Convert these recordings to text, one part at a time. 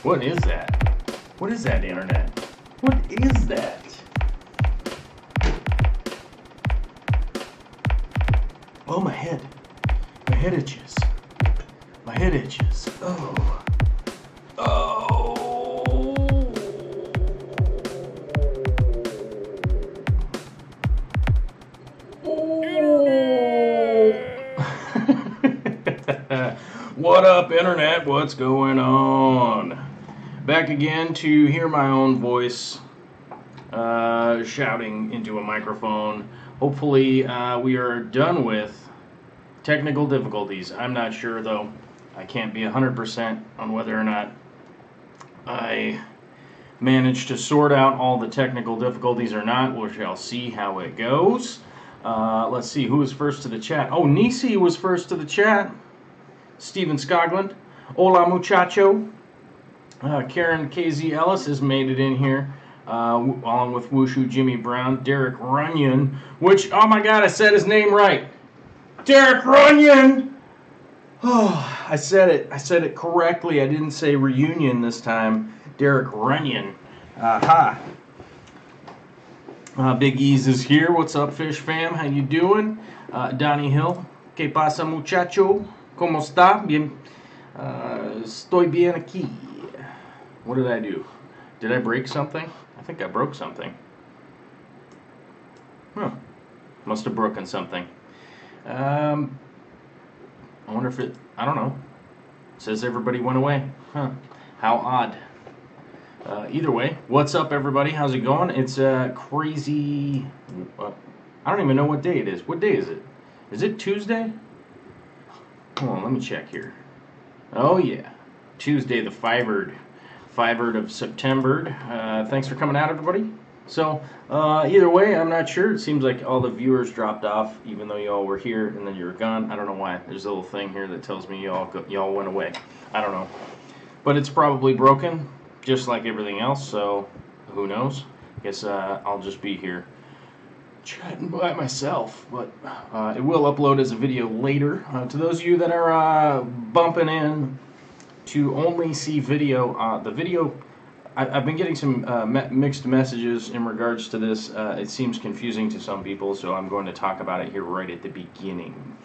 What is that? What is that, internet? What is that? Oh, my head. My head itches. My head itches. Oh. Oh. What up, internet? What's going on? Back again to hear my own voice shouting into a microphone. Hopefully we are done with technical difficulties. I'm not sure though. I can't be 100% on whether or not I managed to sort out all the technical difficulties or not. We shall see how it goes. Let's see who was first to the chat. Oh, Nisi was first to the chat. Steven Scogland. Hola muchacho. Karen KZ Ellis has made it in here, along with Wushu Jimmy Brown, Derek Runyon, which, oh my god, I said his name right. Derek Runyon! Oh, I said it correctly. I didn't say reunion this time. Derek Runyon. Aha. Big Ease is here. What's up, Fish Fam? How you doing? Donnie Hill. ¿Qué pasa, muchacho? ¿Cómo está? Bien. Estoy bien aquí. What did I do? Did I break something? I think I broke something. Huh. Must have broken something. I wonder if it... I don't know. It says everybody went away. Huh. How odd. Either way, what's up, everybody? How's it going? It's crazy... I don't even know what day it is. What day is it? Is it Tuesday? Hold on, let me check here. Oh, yeah. Tuesday, the 5th of September. Thanks for coming out, everybody. So, either way, I'm not sure. It seems like all the viewers dropped off, even though y'all were here and then you were gone. I don't know why. There's a little thing here that tells me y'all went away. I don't know. But it's probably broken, just like everything else, so who knows? I guess I'll just be here chatting by myself, but it will upload as a video later. To those of you that are bumping in to only see video, the video, I've been getting some mixed messages in regards to this. It seems confusing to some people, so I'm going to talk about it here right at the beginning.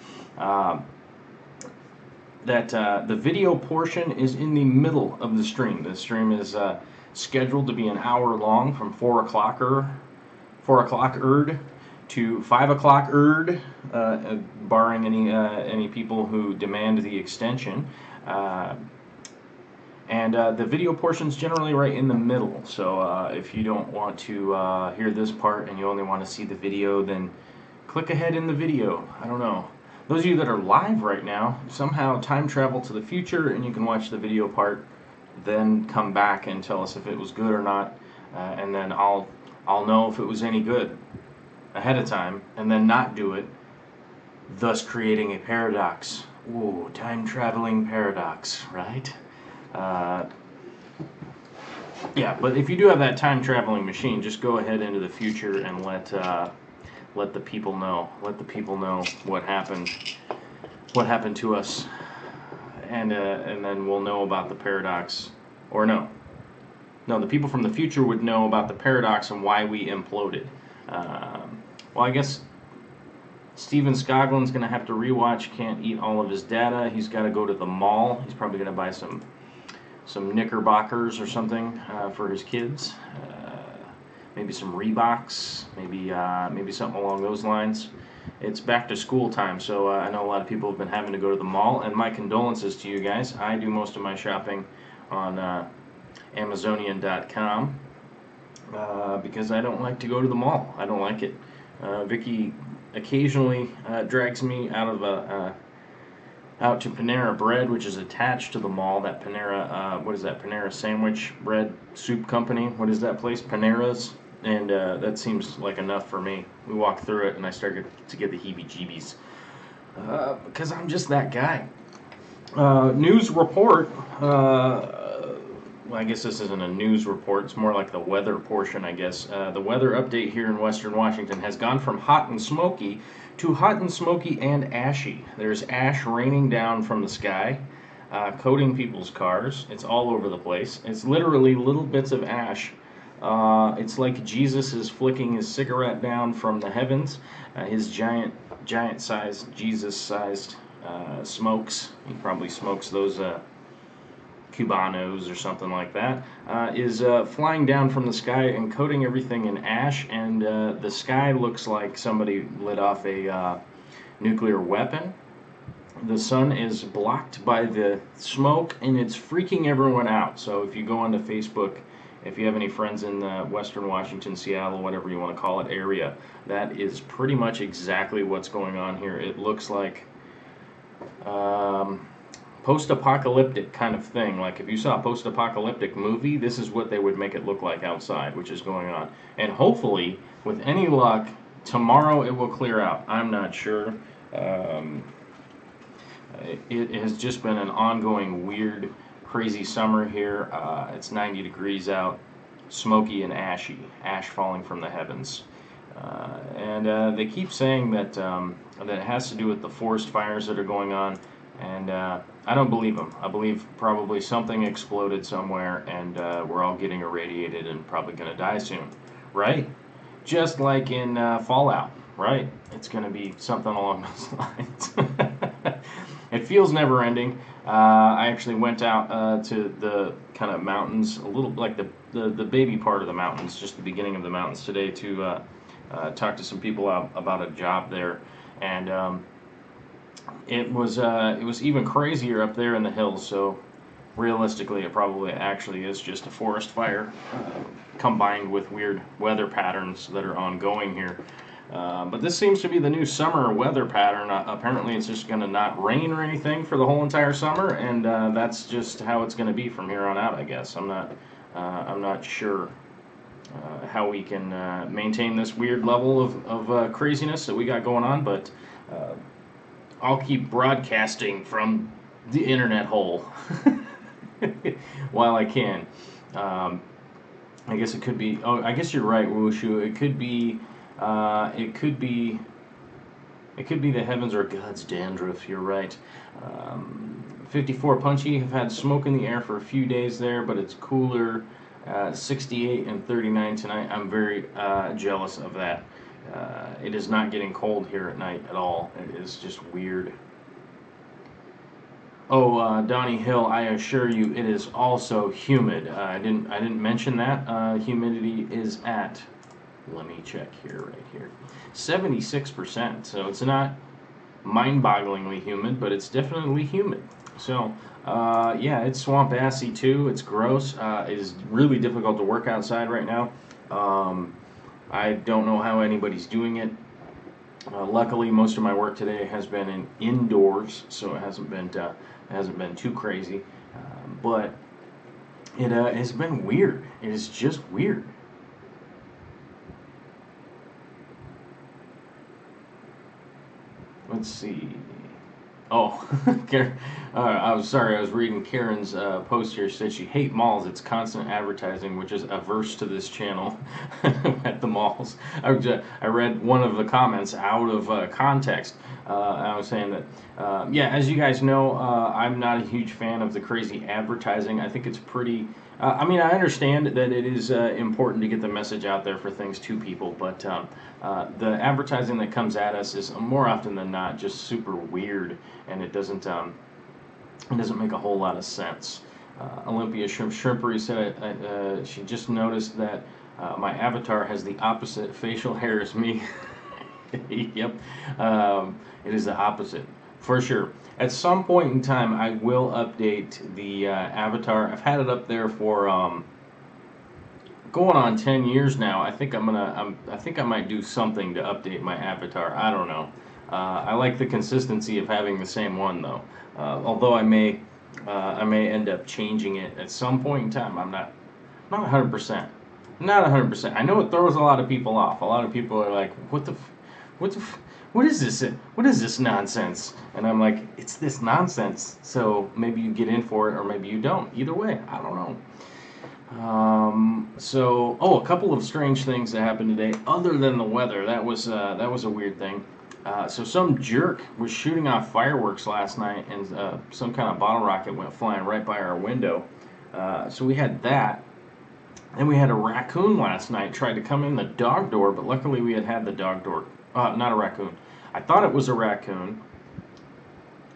The video portion is in the middle of the stream. The stream is scheduled to be an hour long, from 4 o'clock to 5 o'clock barring any people who demand the extension. And the video portion's generally right in the middle, so if you don't want to hear this part and you only want to see the video, then click ahead in the video. I don't know. Those of you that are live right now, somehow time travel to the future and you can watch the video part, then come back and tell us if it was good or not, and then I'll know if it was any good ahead of time, and then not do it, thus creating a paradox. Ooh, time-traveling paradox, right? Yeah, but if you do have that time-traveling machine, just go ahead into the future and let the people know. Let the people know what happened to us, and then we'll know about the paradox. Or no, the people from the future would know about the paradox and why we imploded. Well, I guess Steven Scogland's going to have to rewatch Can't Eat All of His Data. He's got to go to the mall. He's probably going to buy some Knickerbockers or something for his kids. Maybe some Reeboks. Maybe something along those lines. It's back to school time, so I know a lot of people have been having to go to the mall. And my condolences to you guys. I do most of my shopping on Amazonian.com because I don't like to go to the mall. I don't like it. Vicky occasionally drags me out of out to Panera Bread, which is attached to the mall. That Panera, what is that? Panera Sandwich Bread Soup Company. What is that place? Panera's. And that seems like enough for me. We walked through it, and I started to get the heebie-jeebies. Because I'm just that guy. News report. Well, I guess this isn't a news report. It's more like the weather portion, I guess. The weather update here in Western Washington has gone from hot and smoky to hot and smoky and ashy. There's ash raining down from the sky, coating people's cars. It's all over the place. It's literally little bits of ash. It's like Jesus is flicking his cigarette down from the heavens. His giant-sized, Jesus-sized smokes. He probably smokes those Cubanos or something like that, is flying down from the sky and coating everything in ash, and the sky looks like somebody lit off a nuclear weapon. The sun is blocked by the smoke, and it's freaking everyone out. So if you go onto Facebook, if you have any friends in the Western Washington, Seattle, whatever you want to call it, area, that is pretty much exactly what's going on here. It looks like post-apocalyptic kind of thing. Like if you saw a post-apocalyptic movie, this is what they would make it look like outside, which is going on. And hopefully, with any luck, tomorrow it will clear out. I'm not sure. It has just been an ongoing weird, crazy summer here. It's 90 degrees out, smoky and ashy, ash falling from the heavens. And they keep saying that that it has to do with the forest fires that are going on, and I don't believe them. I believe probably something exploded somewhere, and we're all getting irradiated and probably going to die soon, right? Just like in Fallout, right? It's going to be something along those lines. It feels never-ending. I actually went out to the kind of mountains, a little like the baby part of the mountains, just the beginning of the mountains today, to talk to some people about a job there, and it was even crazier up there in the hills. So realistically, it probably actually is just a forest fire combined with weird weather patterns that are ongoing here. But this seems to be the new summer weather pattern. Apparently, it's just going to not rain or anything for the whole entire summer, and that's just how it's going to be from here on out, I guess. I'm not sure how we can maintain this weird level of craziness that we got going on, but I'll keep broadcasting from the internet hole while I can. I guess it could be. Oh, I guess you're right, Wushu. It could be. It could be the heavens or God's dandruff. You're right. 54 Punchy have had smoke in the air for a few days there, but it's cooler. 68 and 39 tonight. I'm very jealous of that. It is not getting cold here at night at all. It is just weird. Oh, Donnie Hill, I assure you, it is also humid. I didn't mention that. Humidity is at, let me check here, right here, 76%. So it's not mind-bogglingly humid, but it's definitely humid. So yeah, it's swamp assy too. It's gross. It is really difficult to work outside right now. I don't know how anybody's doing it. Luckily, most of my work today has been indoors, so it hasn't been too crazy. But it has been weird. It is just weird. Let's see. Oh, I was sorry. I was reading Karen's post here. She said she hates malls. It's constant advertising, which is averse to this channel at the malls. I read one of the comments out of context. I was saying that, yeah, as you guys know, I'm not a huge fan of the crazy advertising. I think it's pretty. I mean, I understand that it is important to get the message out there for things to people, but the advertising that comes at us is more often than not just super weird, and it doesn't make a whole lot of sense. Olympia Shrimpery said she just noticed that my avatar has the opposite facial hair as me. Yep, it is the opposite. For sure. At some point in time, I will update the avatar. I've had it up there for going on 10 years now. I think I think I might do something to update my avatar. I don't know. I like the consistency of having the same one though. Although I may end up changing it at some point in time. I'm not 100%. Not 100%. I know it throws a lot of people off. A lot of people are like, what is this? What is this nonsense?" And I'm like, "It's this nonsense. So maybe you get in for it, or maybe you don't. Either way, I don't know." A couple of strange things that happened today, other than the weather. That was a weird thing. So some jerk was shooting off fireworks last night, and some kind of bottle rocket went flying right by our window. So we had that. And we had a raccoon last night tried to come in the dog door, but luckily we had the dog door. Not a raccoon. I thought it was a raccoon.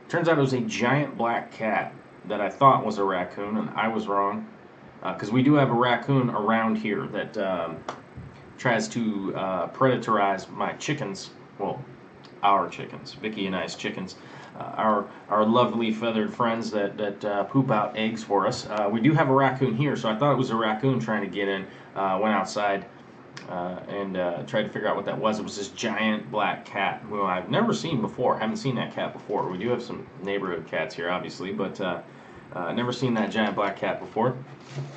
Turns out it was a giant black cat that I thought was a raccoon, and I was wrong. Because we do have a raccoon around here that tries to predatorize my chickens. Well, our chickens, Vicky and I's chickens. Our lovely feathered friends that poop out eggs for us. We do have a raccoon here, so I thought it was a raccoon trying to get in. Went outside and tried to figure out what that was. It was this giant black cat who I've never seen before. Haven't seen that cat before. We do have some neighborhood cats here, obviously, but never seen that giant black cat before.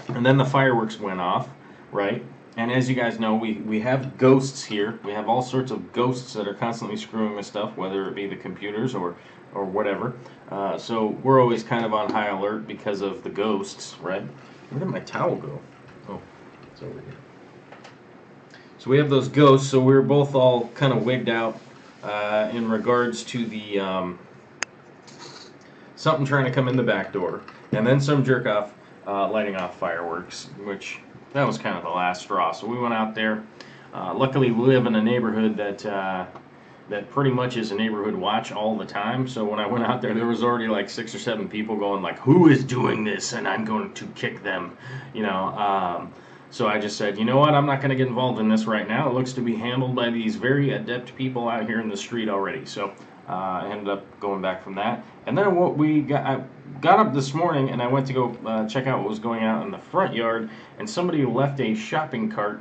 And then the fireworks went off, right? And as you guys know, we have ghosts here. We have all sorts of ghosts that are constantly screwing with stuff, whether it be the computers or whatever. So we're always kind of on high alert because of the ghosts, right? Where did my towel go? Oh, it's over here. So we have those ghosts, so we're both all kind of wigged out in regards to the something trying to come in the back door, and then some jerk off lighting off fireworks, which that was kind of the last straw. So we went out there. Luckily, we live in a neighborhood that pretty much is a neighborhood watch all the time. So when I went out there was already like 6 or 7 people going like, "Who is doing this?" And I'm going to kick them, you know. So I just said, you know what, I'm not going to get involved in this right now. It looks to be handled by these very adept people out here in the street already. So I ended up going back from that. And then I got up this morning and I went to go check out what was going on in the front yard, and somebody left a shopping cart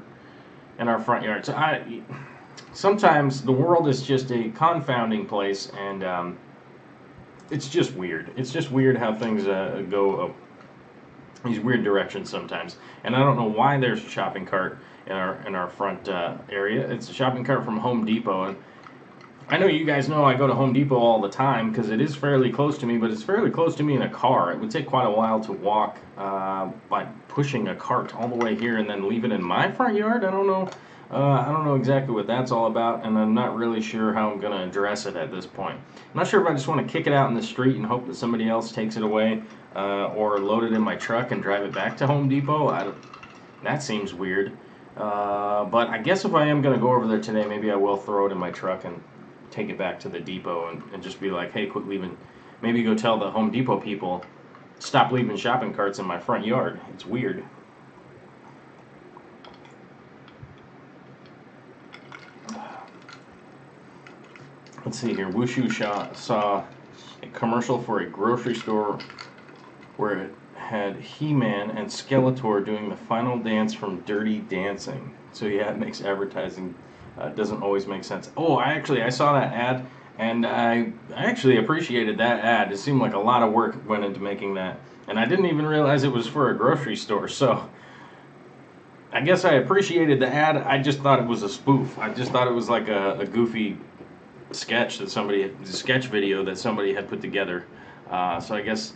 in our front yard. So sometimes the world is just a confounding place, and it's just weird. It's just weird how things go these weird directions sometimes. And I don't know why there's a shopping cart in our front area. It's a shopping cart from Home Depot, and I know you guys know I go to Home Depot all the time because it is fairly close to me, but it's fairly close to me in a car. It would take quite a while to walk by pushing a cart all the way here and then leave it in my front yard. I don't know. I don't know exactly what that's all about, and I'm not really sure how I'm going to address it at this point. I'm not sure if I just want to kick it out in the street and hope that somebody else takes it away, or load it in my truck and drive it back to Home Depot. That seems weird. But I guess if I am going to go over there today, maybe I will throw it in my truck and take it back to the depot and just be like, "Hey, quit leaving." Maybe go tell the Home Depot people, stop leaving shopping carts in my front yard. It's weird. Let's see here. Wushu saw a commercial for a grocery store where it had He-Man and Skeletor doing the final dance from Dirty Dancing. So yeah, it makes advertising doesn't always make sense. Oh, I saw that ad, and I actually appreciated that ad. It seemed like a lot of work went into making that, and I didn't even realize it was for a grocery store. So I guess I appreciated the ad. I just thought it was a spoof. I just thought it was like a goofy sketch sketch video that somebody had put together. So I guess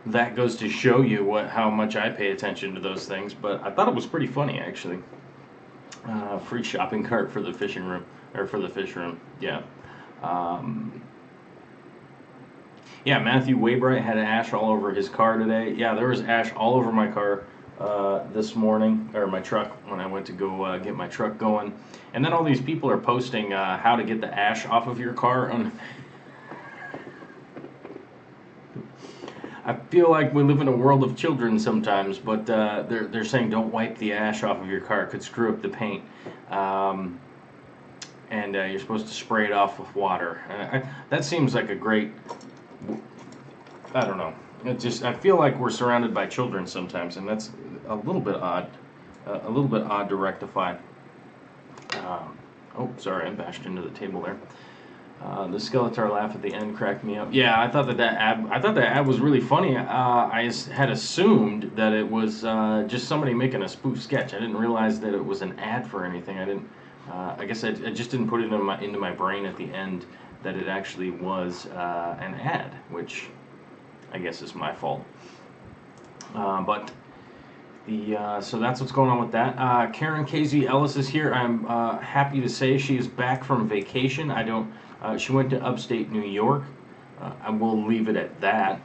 that goes to show you how much I pay attention to those things. But I thought it was pretty funny, actually. Free shopping cart for the fishing room, or for the fish room. Yeah. Yeah, Matthew Waybright had ash all over his car today. Yeah, there was ash all over my car this morning, or my truck, when I went to go get my truck going. And then all these people are posting how to get the ash off of your car. I feel like we live in a world of children sometimes, but they're saying don't wipe the ash off of your car. It could screw up the paint. And you're supposed to spray it off with water. That seems like a great, I don't know. I feel like we're surrounded by children sometimes, and that's a little bit odd. A little bit odd to rectify. Oh, sorry, I bashed into the table there. The Skeletor laugh at the end cracked me up. Yeah, I thought that ad was really funny. Had assumed that it was just somebody making a spoof sketch. I didn't realize that it was an ad for anything. I didn't. I guess I just didn't put it into my brain at the end that it actually was an ad, which I guess is my fault. But so that's what's going on with that. Karen KZ Ellis is here. I'm happy to say she is back from vacation. She went to upstate New York. I will leave it at that.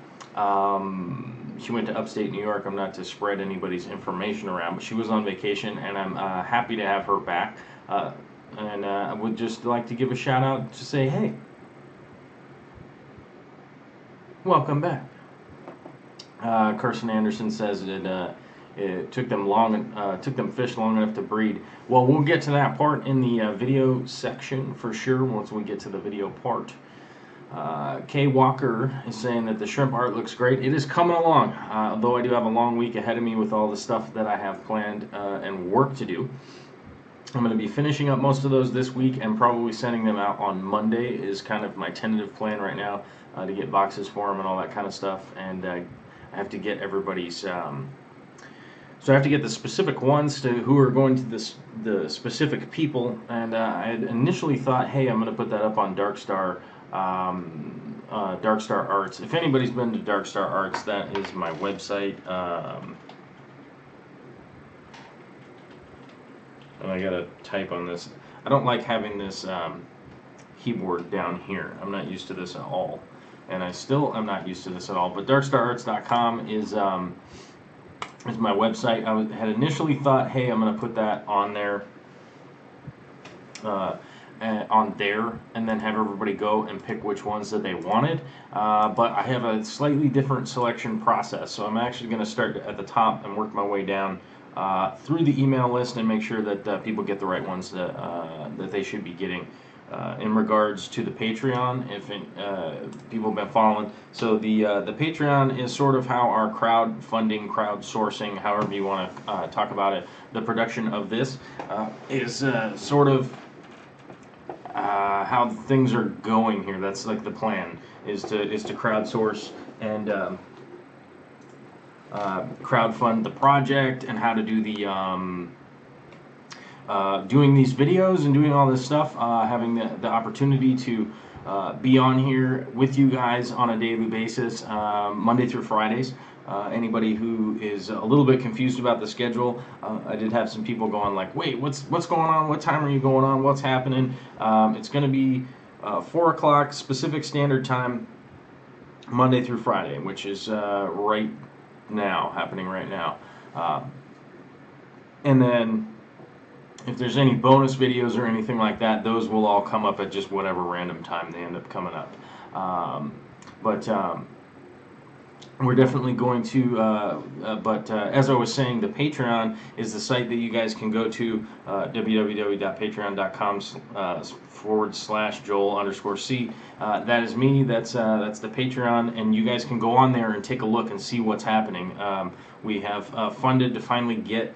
She went to upstate New York. I'm not to spread anybody's information around, but she was on vacation, and I'm happy to have her back. And I would just like to give a shout out to say, hey, welcome back. Carson Anderson says that it took them fish long enough to breed. Well, we'll get to that part in the video section for sure once we get to the video part. Kay Walker is saying that the shrimp art looks great. It is coming along, although I do have a long week ahead of me with all the stuff that I have planned and work to do. I'm going to be finishing up most of those this week and probably sending them out on Monday is kind of my tentative plan right now, to get boxes for them and all that kind of stuff. And I have to get everybody's... So I have to get the specific ones to who are going to the specific people. And I had initially thought, hey, I'm going to put that up on Darkstar Arts. If anybody's been to Darkstar Arts, that is my website. And I gotta type on this. I don't like having this keyboard down here. I'm not used to this at all, and I'm not used to this at all. But darkstararts.com is my website. I had initially thought, hey, I'm gonna put that on there, and then have everybody go and pick which ones that they wanted. But I have a slightly different selection process, so I'm actually gonna start at the top and work my way down through the email list and make sure that people get the right ones that they should be getting. In regards to the Patreon, if people have been following, so the Patreon is sort of how our crowdsourcing, however you want to talk about it, the production of this is sort of how things are going here. That's like the plan is to crowdsource and crowdfund the project and how to do the doing these videos and doing all this stuff, having the opportunity to be on here with you guys on a daily basis, Monday through Fridays. Anybody who is a little bit confused about the schedule, I did have some people going like, wait, what's going on? What time are you going on? What's happening? It's going to be 4 o'clock Pacific Standard Time, Monday through Friday, which is happening right now. And then if there's any bonus videos or anything like that, those will all come up at just whatever random time they end up coming up. We're definitely going to, as I was saying, the Patreon is the site that you guys can go to, www.patreon.com/Joel_C. That is me, that's the Patreon, and you guys can go on there and take a look and see what's happening. We have funded to finally get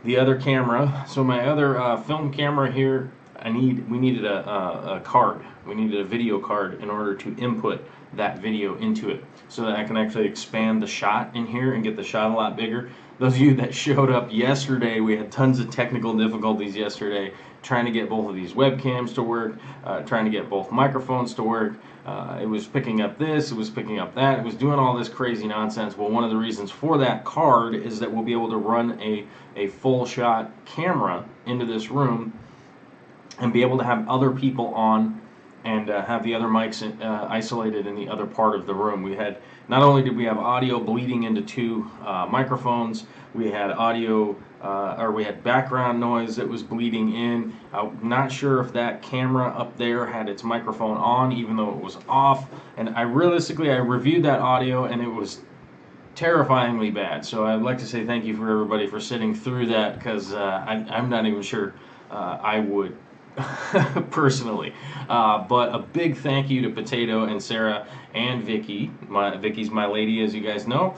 the other camera. So my other film camera here, we needed a card. We needed a video card in order to input that video into it, so that I can actually expand the shot in here and get the shot a lot bigger. Those of you that showed up yesterday, we had tons of technical difficulties yesterday trying to get both of these webcams to work, trying to get both microphones to work. It was picking up this, it was picking up that, it was doing all this crazy nonsense. Well, one of the reasons for that card is that we'll be able to run a full shot camera into this room and be able to have other people on and have the other mics isolated in the other part of the room. We had, not only did we have audio bleeding into 2 microphones, we had we had background noise that was bleeding in. I'm not sure if that camera up there had its microphone on, even though it was off. And I reviewed that audio, and it was terrifyingly bad. So I'd like to say thank you for everybody for sitting through that, because I'm not even sure I would personally. But a big thank you to Potato and Sarah and Vicky. Vicky's my lady, as you guys know.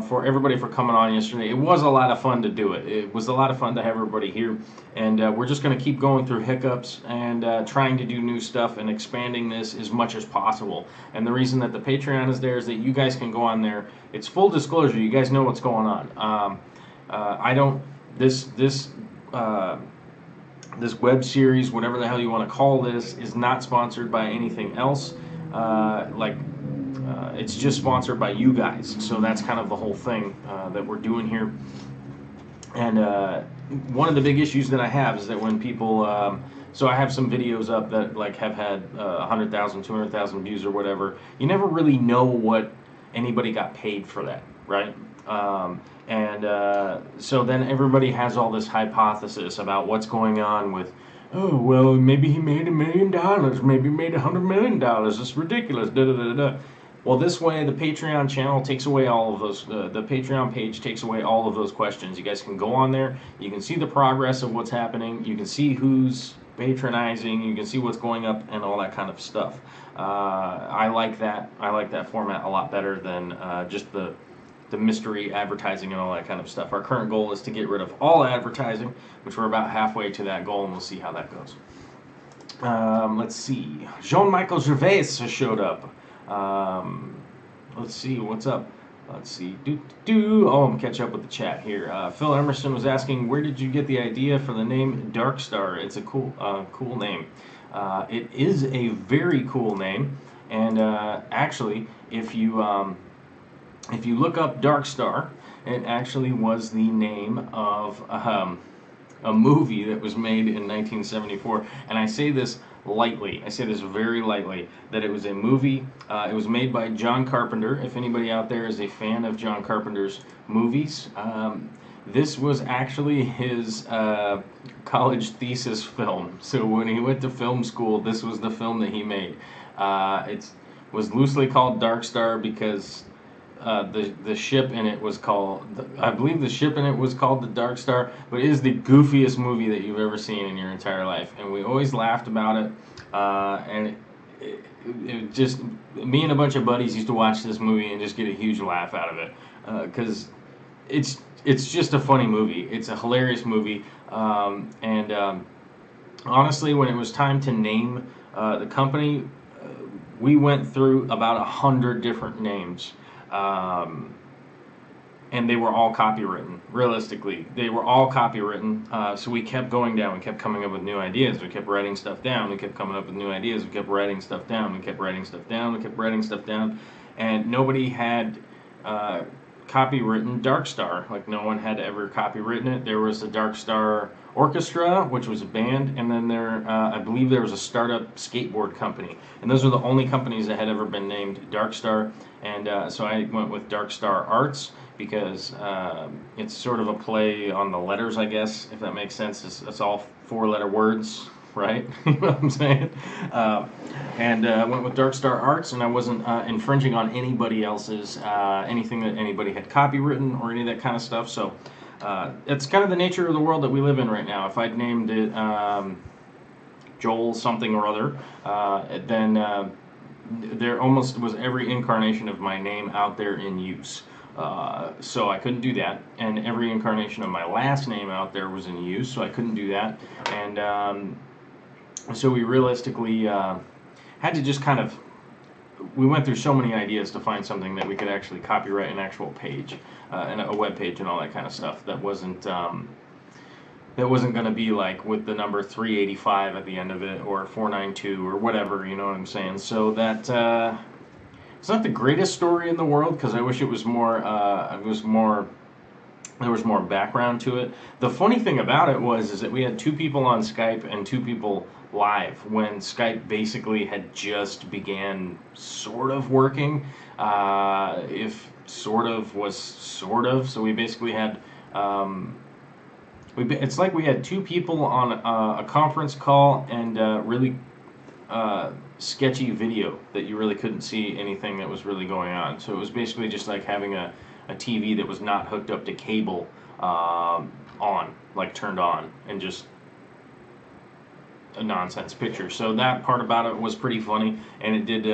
For everybody for coming on yesterday. It was a lot of fun to do it. It was a lot of fun to have everybody here. And we're just going to keep going through hiccups and trying to do new stuff and expanding this as much as possible. And the reason that the Patreon is there is that you guys can go on there. It's full disclosure. You guys know what's going on. I don't... This web series, whatever the hell you want to call this, is not sponsored by anything else. It's just sponsored by you guys. So that's kind of the whole thing that we're doing here. And one of the big issues that I have is that when people, so I have some videos up that like have had 100,000, 200,000 views or whatever. You never really know what anybody got paid for that, right? So then everybody has all this hypothesis about what's going on with, oh, well, maybe he made $1 million, maybe he made $100 million, it's ridiculous, da da da da. Well, this way, the Patreon channel takes away all of those, the Patreon page takes away all of those questions. You guys can go on there, you can see the progress of what's happening, you can see who's patronizing, you can see what's going up and all that kind of stuff. I like that format a lot better than just the mystery advertising and all that kind of stuff. Our current goal is to get rid of all advertising, which we're about halfway to that goal, and we'll see how that goes. Let's see. Jean-Michel Gervais has showed up. Let's see, what's up? Let's see. Oh, I'm catch up with the chat here. Phil Emerson was asking, where did you get the idea for the name Dark Star? It's a cool name. It is a very cool name, and actually, if you look up Dark Star, it actually was the name of a movie that was made in 1974. And I say this lightly, I say this very lightly, that it was a movie, it was made by John Carpenter. If anybody out there is a fan of John Carpenter's movies, this was actually his college thesis film. So when he went to film school, this was the film that he made. It was loosely called Dark Star because the ship in it was called, I believe the ship in it was called the Dark Star, but it is the goofiest movie that you've ever seen in your entire life, and we always laughed about it, and it just, me and a bunch of buddies used to watch this movie and just get a huge laugh out of it, because it's just a funny movie. It's a hilarious movie, honestly, when it was time to name the company, we went through about 100 different names. And they were all copywritten. Realistically, they were all copywritten. So we kept going down. We kept coming up with new ideas. We kept writing stuff down. We kept coming up with new ideas. We kept writing stuff down. We kept writing stuff down. We kept writing stuff down. And nobody had copywritten Dark Star. Like, no one had ever copywritten it. There was the Dark Star Orchestra, which was a band, and then I believe there was a startup skateboard company. And those were the only companies that had ever been named Dark Star. And so I went with Dark Star Arts because it's sort of a play on the letters, I guess, if that makes sense. It's all four-letter words, right? You know what I'm saying? I went with Dark Star Arts, and I wasn't infringing on anybody else's, anything that anybody had copywritten or any of that kind of stuff. So it's kind of the nature of the world that we live in right now. If I'd named it Joel something or other, then there almost was every incarnation of my name out there in use. So I couldn't do that. And every incarnation of my last name out there was in use, so I couldn't do that. And so we realistically had to just kind of, we went through so many ideas to find something that we could actually copyright an actual page, and a web page and all that kind of stuff that wasn't going to be like with the number 385 at the end of it, or 492 or whatever, you know what I'm saying? So that it's not the greatest story in the world, because I wish it was more, there was more background to it. The funny thing about it is that we had 2 people on Skype and 2 people live when Skype basically had just began sort of working, if sort of was sort of. So we basically had, it's like we had 2 people on a conference call and really sketchy video that you really couldn't see anything that was really going on. So it was basically just like having a TV that was not hooked up to cable on, like turned on, and just a nonsense picture. So that part about it was pretty funny, and it did.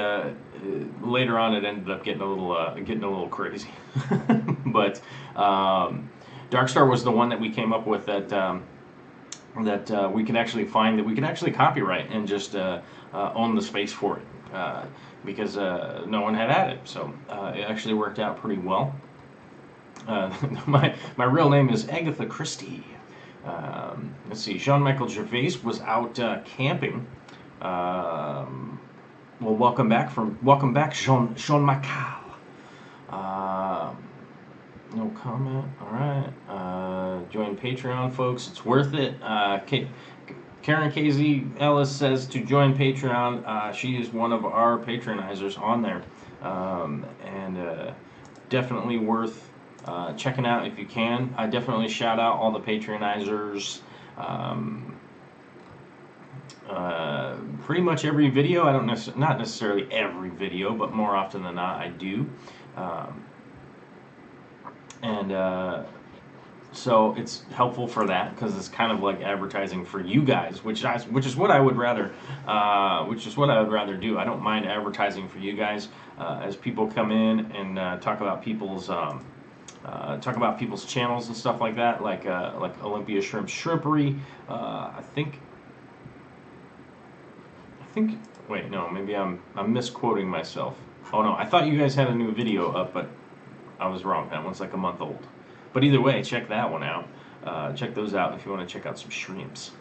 Later on, it ended up getting a little crazy. But Darkstar was the one that we came up with that we can actually find, that we can actually copyright and just own the space for it, because no one had it. So it actually worked out pretty well. My real name is Agatha Christie. Let's see. Jean-Michel Gervais was out camping. Well, welcome back, Jean-Michel. No comment. All right. Join Patreon, folks. It's worth it. Karen KZ Ellis says to join Patreon. She is one of our patronizers on there, and definitely worth checking out if you can. I definitely shout out all the patronizers. Pretty much every video. I don't not necessarily every video, but more often than not, I do. So it's helpful for that, because it's kind of like advertising for you guys, which is what I would rather do. I don't mind advertising for you guys as people come in and talk about people's channels and stuff like that, like Olympia Shrimp Shrimpery. I think. Wait, no, maybe I'm misquoting myself. Oh no, I thought you guys had a new video up, but I was wrong. That one's like a month old. But either way, check that one out. Check those out if you want to check out some shrimps.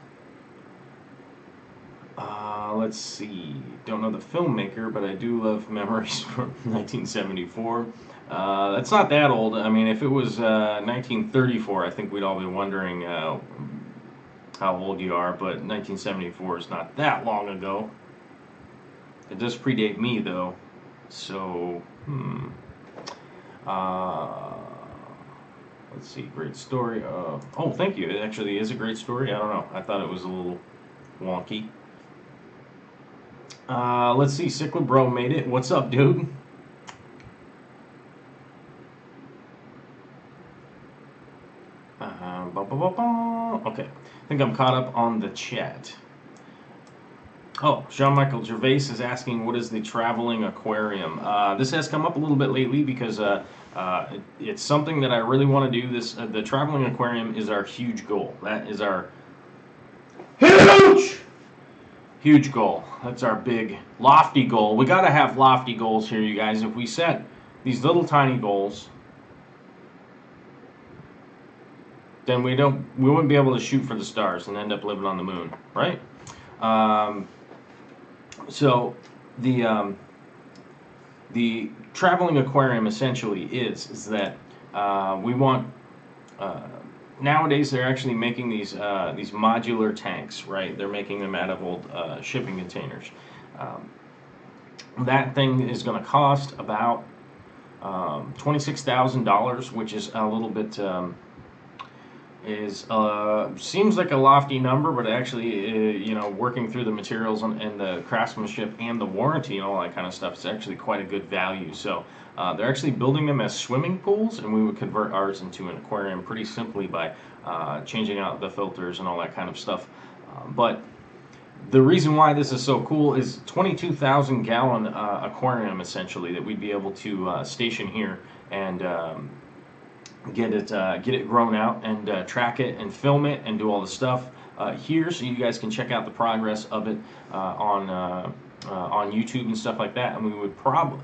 Let's see. Don't know the filmmaker, but I do love Memories from 1974. That's not that old. I mean, if it was 1934, I think we'd all be wondering how old you are. But 1974 is not that long ago. It does predate me, though. So, let's see. Great story. Oh, thank you. It actually is a great story. I don't know. I thought it was a little wonky. Let's see. Cichlid Bro made it. What's up, dude? Okay. I think I'm caught up on the chat. Oh, Jean-Michel Gervais is asking, what is the traveling aquarium? This has come up a little bit lately because it's something that I really want to do. The traveling aquarium is our huge goal. That is our huge goal. That's our big, lofty goal. We got to have lofty goals here, you guys. If we set these little tiny goals, then we wouldn't be able to shoot for the stars and end up living on the moon, right? So the traveling aquarium essentially is that we want, nowadays they're actually making these modular tanks, right? They're making them out of old shipping containers. That thing is going to cost about $26,000, which is a little bit seems like a lofty number, but actually, working through the materials and the craftsmanship and the warranty and all that kind of stuff, it's actually quite a good value. So they're actually building them as swimming pools, and we would convert ours into an aquarium pretty simply by changing out the filters and all that kind of stuff. But the reason why this is so cool is 22,000 gallon aquarium essentially that we'd be able to station here and get it grown out and track it and film it and do all the stuff here, so you guys can check out the progress of it on YouTube and stuff like that. And we would probably,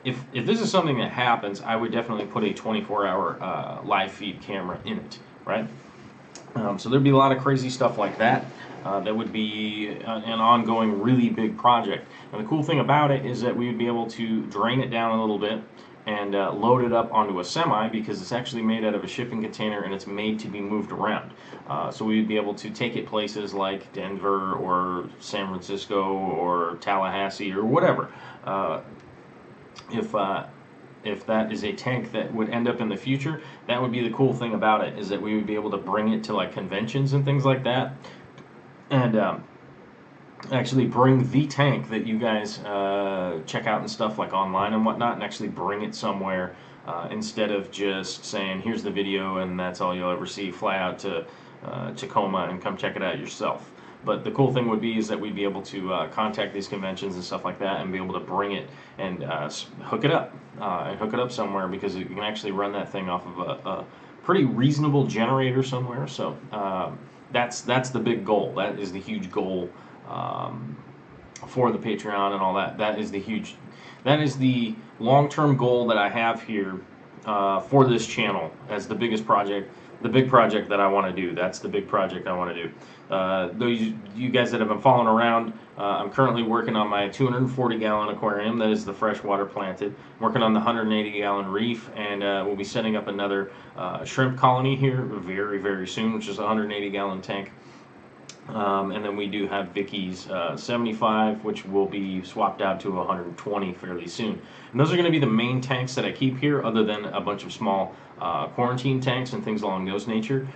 if this is something that happens, I would definitely put a 24-hour live feed camera in it, right? So there'd be a lot of crazy stuff like that. That would be an ongoing, really big project. And the cool thing about it is that we would be able to drain it down a little bit and load it up onto a semi, because it's actually made out of a shipping container and it's made to be moved around. So we'd be able to take it places like Denver or San Francisco or Tallahassee or whatever. If that is a tank that would end up in the future, that would be the cool thing about it, is that we would be able to bring it to like conventions and things like that, and actually bring the tank that you guys check out and stuff like online and whatnot, and actually bring it somewhere instead of just saying, here's the video and that's all you'll ever see. Fly out to Tacoma and come check it out yourself. But the cool thing would be is that we'd be able to contact these conventions and stuff like that, and be able to bring it and hook it up somewhere, because you can actually run that thing off of a pretty reasonable generator somewhere. So that's the big goal. That is the huge goal for the Patreon and all that. That is the long-term goal that I have here for this channel as the biggest project. The big project that I want to do. That's the big project I want to do. Those you guys that have been following around, I'm currently working on my 240-gallon aquarium. That is the freshwater planted. I'm working on the 180-gallon reef, and we'll be setting up another shrimp colony here very, very soon, which is a 180-gallon tank. And then we do have Vicky's 75, which will be swapped out to 120 fairly soon. And those are going to be the main tanks that I keep here, other than a bunch of small quarantine tanks and things along those nature.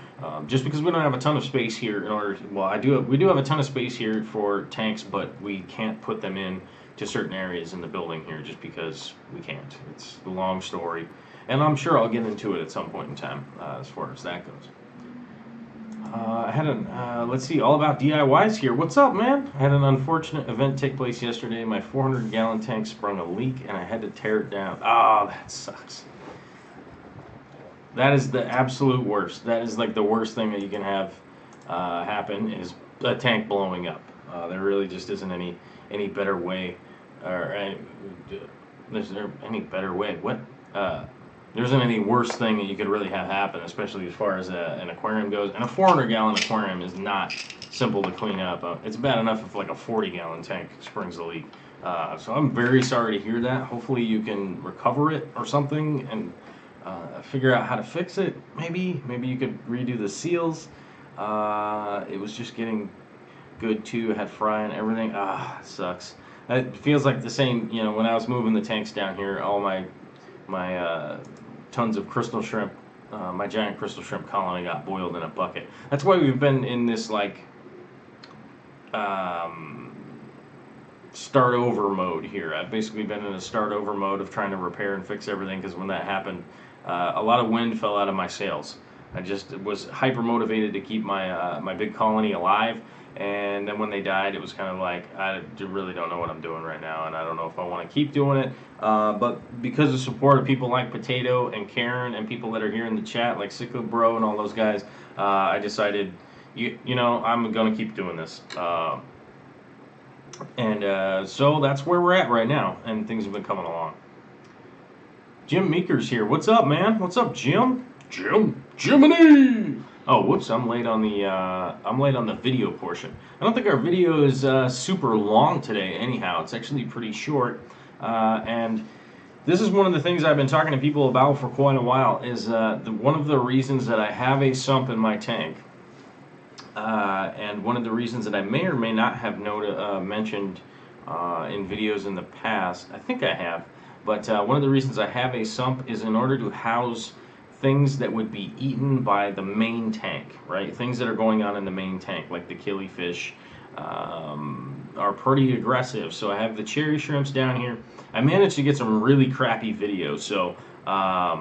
Just because we don't have a ton of space here in order to, well, we do have a ton of space here for tanks, but we can't put them in to certain areas in the building here just because we can't. It's a long story, and I'm sure I'll get into it at some point in time as far as that goes. I had let's see, all about DIYs here. What's up, man? I had an unfortunate event take place yesterday. My 400-gallon tank sprung a leak, and I had to tear it down. Oh, that sucks. That is the absolute worst. That is like the worst thing that you can have happen, is a tank blowing up. There really just isn't any better way, or is there any better way? What? There isn't any worse thing that you could really have happen, especially as far as an aquarium goes. And a 400-gallon aquarium is not simple to clean up. It's bad enough if like a 40-gallon tank springs a leak. So I'm very sorry to hear that. Hopefully you can recover it or something and figure out how to fix it. Maybe you could redo the seals. It was just getting good too. It had fry and everything. It sucks. It feels like the same, when I was moving the tanks down here, all my tons of crystal shrimp, my giant crystal shrimp colony got boiled in a bucket. That's why we've been in this like start over mode here. I've basically been in a start over mode of trying to repair and fix everything, because when that happened, a lot of wind fell out of my sails. I just was hyper motivated to keep my my big colony alive, and then when they died, it was kind of like, I really don't know what I'm doing right now, and I don't know if I want to keep doing it. But because of support of people like Potato and Karen and people that are here in the chat, like Sicko Bro and all those guys, I decided, I'm going to keep doing this. So that's where we're at right now, and things have been coming along. Jim Meeker's here. What's up, man? What's up, Jim? Jiminy! Oh, whoops! I'm late on the video portion. I don't think our video is super long today. Anyhow, it's actually pretty short. And this is one of the things I've been talking to people about for quite a while. Is one of the reasons that I have a sump in my tank, and one of the reasons that I may or may not have mentioned in videos in the past. I think I have. But one of the reasons I have a sump is in order to house things that would be eaten by the main tank, right? Things that are going on in the main tank, like the Killi fish, are pretty aggressive. So I have the cherry shrimps down here. I managed to get some really crappy videos. So I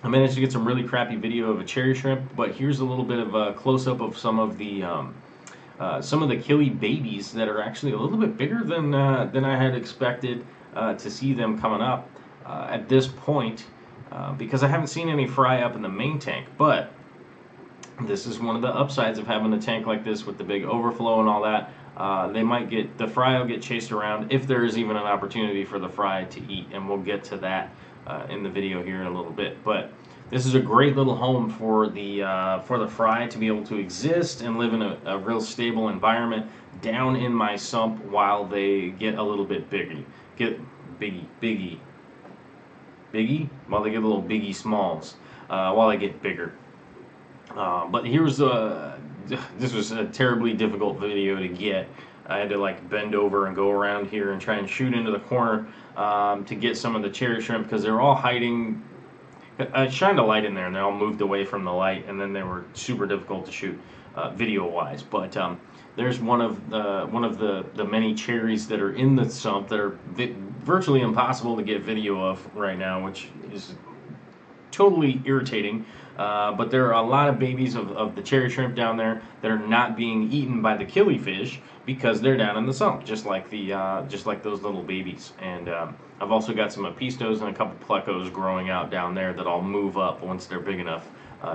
managed to get some really crappy video of a cherry shrimp. But here's a little bit of a close-up of some of the Killi babies that are actually a little bit bigger than I had expected to see them coming up at this point. Because I haven't seen any fry up in the main tank, but this is one of the upsides of having a tank like this with the big overflow and all that. The fry will get chased around if there is even an opportunity for the fry to eat, and we'll get to that in the video here in a little bit. But this is a great little home for the fry to be able to exist and live in a real stable environment down in my sump while they get a little bit biggie, while they get a little biggie smalls, while they get bigger. But here's this was a terribly difficult video to get. I had to like bend over and go around here and try and shoot into the corner to get some of the cherry shrimp, because they're all hiding. I shined a light in there and they all moved away from the light, and then they were super difficult to shoot video wise. But there's one of the many cherries that are in the sump that are virtually impossible to get video of right now, which is totally irritating. But there are a lot of babies of the cherry shrimp down there that are not being eaten by the killifish because they're down in the sump, just like those little babies. And I've also got some apistos and a couple plecos growing out down there that I'll move up once they're big enough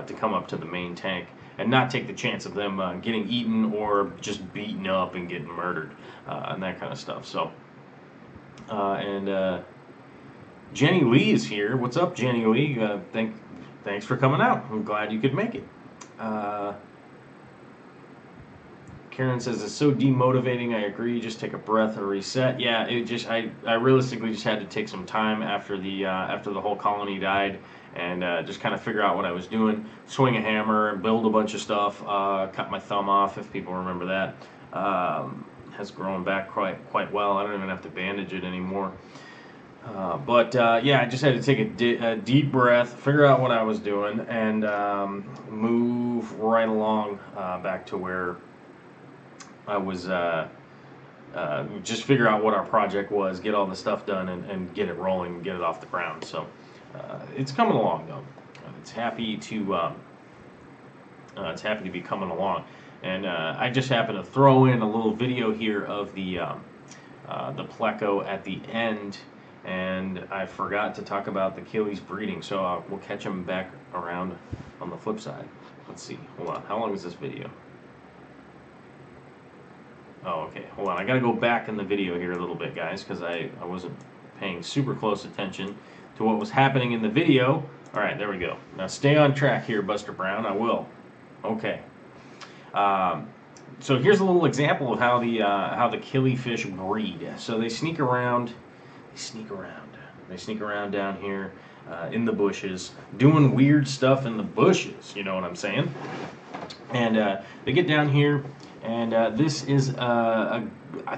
to come up to the main tank and not take the chance of them getting eaten or just beaten up and getting murdered and that kind of stuff. So, Jenny Lee is here. What's up, Jenny Lee? Thanks for coming out. I'm glad you could make it. Karen says it's so demotivating. I agree. Just take a breath and reset. Yeah, I realistically just had to take some time after the whole colony died and just kind of figure out what I was doing. Swing a hammer, build a bunch of stuff. Cut my thumb off, if people remember that. Has grown back quite well. I don't even have to bandage it anymore. Yeah, I just had to take a deep breath, figure out what I was doing, and move right along back to where I was. Just figure out what our project was, get all the stuff done, and get it rolling, get it off the ground. So it's coming along, though. It's happy to be coming along. And I just happened to throw in a little video here of the pleco at the end. And I forgot to talk about the Killi's breeding, so we'll catch them back around on the flip side. Let's see. Hold on. How long is this video? Oh, okay. Hold on. I got to go back in the video here a little bit, guys, because I wasn't paying super close attention to what was happening in the video. All right, there we go. Now stay on track here, Buster Brown. I will. Okay. So here's a little example of how the killifish breed. So they sneak around. They sneak around down here in the bushes, doing weird stuff in the bushes, you know what I'm saying? And they get down here, and this is, I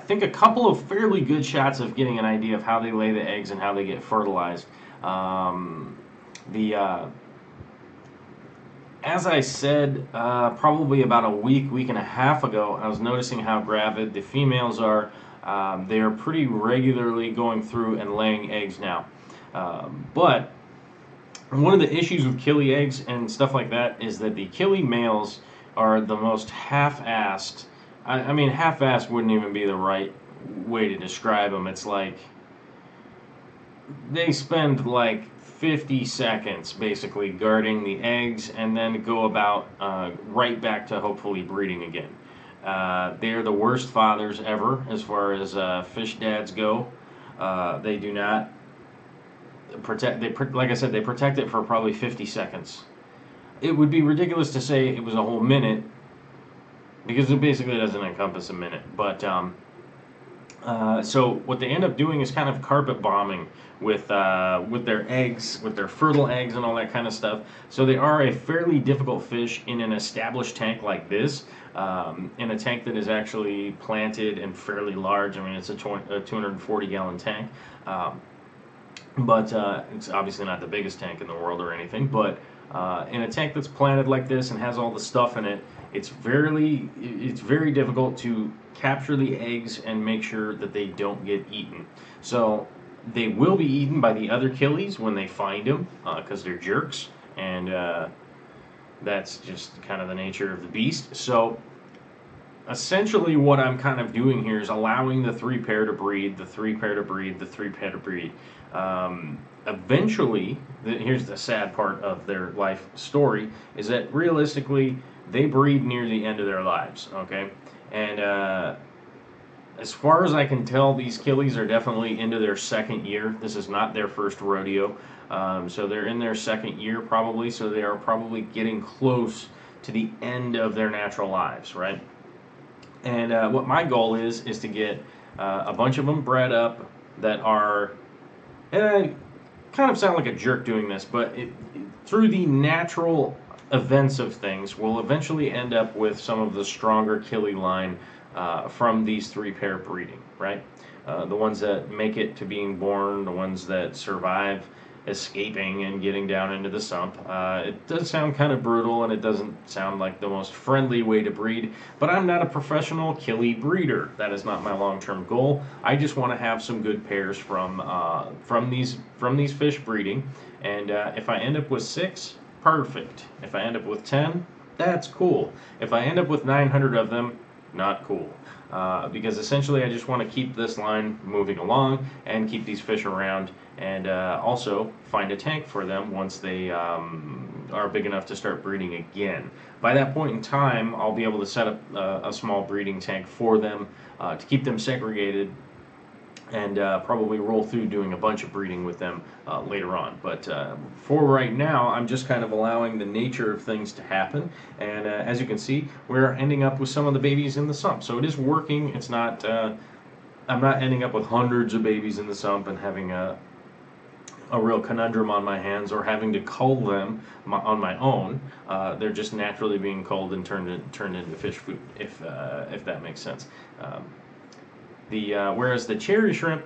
think, a couple of fairly good shots of getting an idea of how they lay the eggs and how they get fertilized. As I said, probably about a week and a half ago, I was noticing how gravid the females are. They are pretty regularly going through and laying eggs now. But one of the issues with killi eggs and stuff like that is that the killi males are the most half-assed. I mean, half-assed wouldn't even be the right way to describe them. It's like they spend like 50 seconds basically guarding the eggs and then go about right back to hopefully breeding again. They are the worst fathers ever as far as fish dads go. They do not protect. Like I said, they protect it for probably 50 seconds. It would be ridiculous to say it was a whole minute because it basically doesn't encompass a minute. But so what they end up doing is kind of carpet bombing with their eggs, with their fertile eggs and all that kind of stuff. So they are a fairly difficult fish in an established tank like this. In a tank that is actually planted and fairly large. I mean, it's a 240-gallon tank, but it's obviously not the biggest tank in the world or anything. But in a tank that's planted like this and has all the stuff in it, it's very difficult to capture the eggs and make sure that they don't get eaten. So they will be eaten by the other killies when they find them because they're jerks, and that's just kind of the nature of the beast. So essentially what I'm kind of doing here is allowing the three pair to breed, the three pair to breed, the three pair to breed. Eventually, here's the sad part of their life story, is that realistically they breed near the end of their lives, okay? And as far as I can tell, these killies are definitely into their second year. This is not their first rodeo. So they're in their second year probably, so they are probably getting close to the end of their natural lives, right? And what my goal is to get a bunch of them bred up that are, and I kind of sound like a jerk doing this, but through the natural events of things, we'll eventually end up with some of the stronger killi line from these three pair breeding, right? The ones that make it to being born, the ones that survive. escaping and getting down into the sump. It does sound kind of brutal, and it doesn't sound like the most friendly way to breed, but I'm not a professional Killi breeder. That is not my long-term goal. I just want to have some good pairs from these fish breeding, and if I end up with 6, perfect. If I end up with 10, that's cool. If I end up with 900 of them, not cool. Because essentially I just want to keep this line moving along and keep these fish around, and also find a tank for them once they are big enough to start breeding again. By that point in time, I'll be able to set up a small breeding tank for them to keep them segregated, and probably roll through doing a bunch of breeding with them later on. But for right now, I'm just kind of allowing the nature of things to happen, and as you can see, we're ending up with some of the babies in the sump. So it is working. It's not, I'm not ending up with hundreds of babies in the sump and having a real conundrum on my hands, or having to cull them on my own. They're just naturally being culled and turned into fish food, if that makes sense. Whereas the cherry shrimp,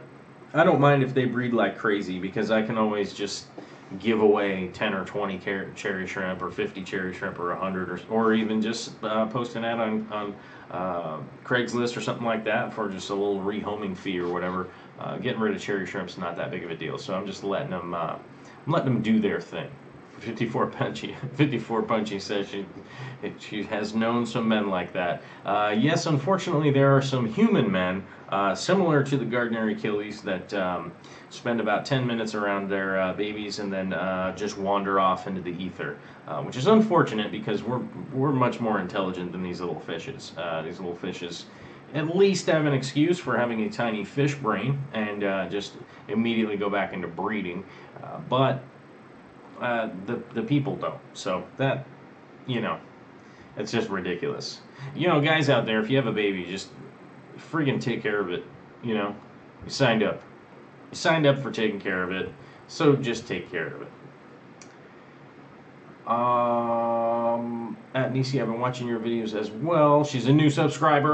I don't mind if they breed like crazy, because I can always just give away 10 or 20 cherry shrimp, or 50 cherry shrimp, or 100, or even just post an ad on Craigslist or something like that for just a little rehoming fee or whatever. Getting rid of cherry shrimp's not that big of a deal, so I'm just letting them do their thing. 54 Punchy says she has known some men like that. Yes, unfortunately, there are some human men similar to the Gardneri Killies that spend about 10 minutes around their babies and then just wander off into the ether, which is unfortunate, because we're much more intelligent than these little fishes. These little fishes at least have an excuse for having a tiny fish brain and just immediately go back into breeding, but the people don't. So that, it's just ridiculous. Guys out there, if you have a baby, just friggin' take care of it. You signed up. You signed up for taking care of it, so just take care of it. At Nisi, I've been watching your videos as well. She's a new subscriber.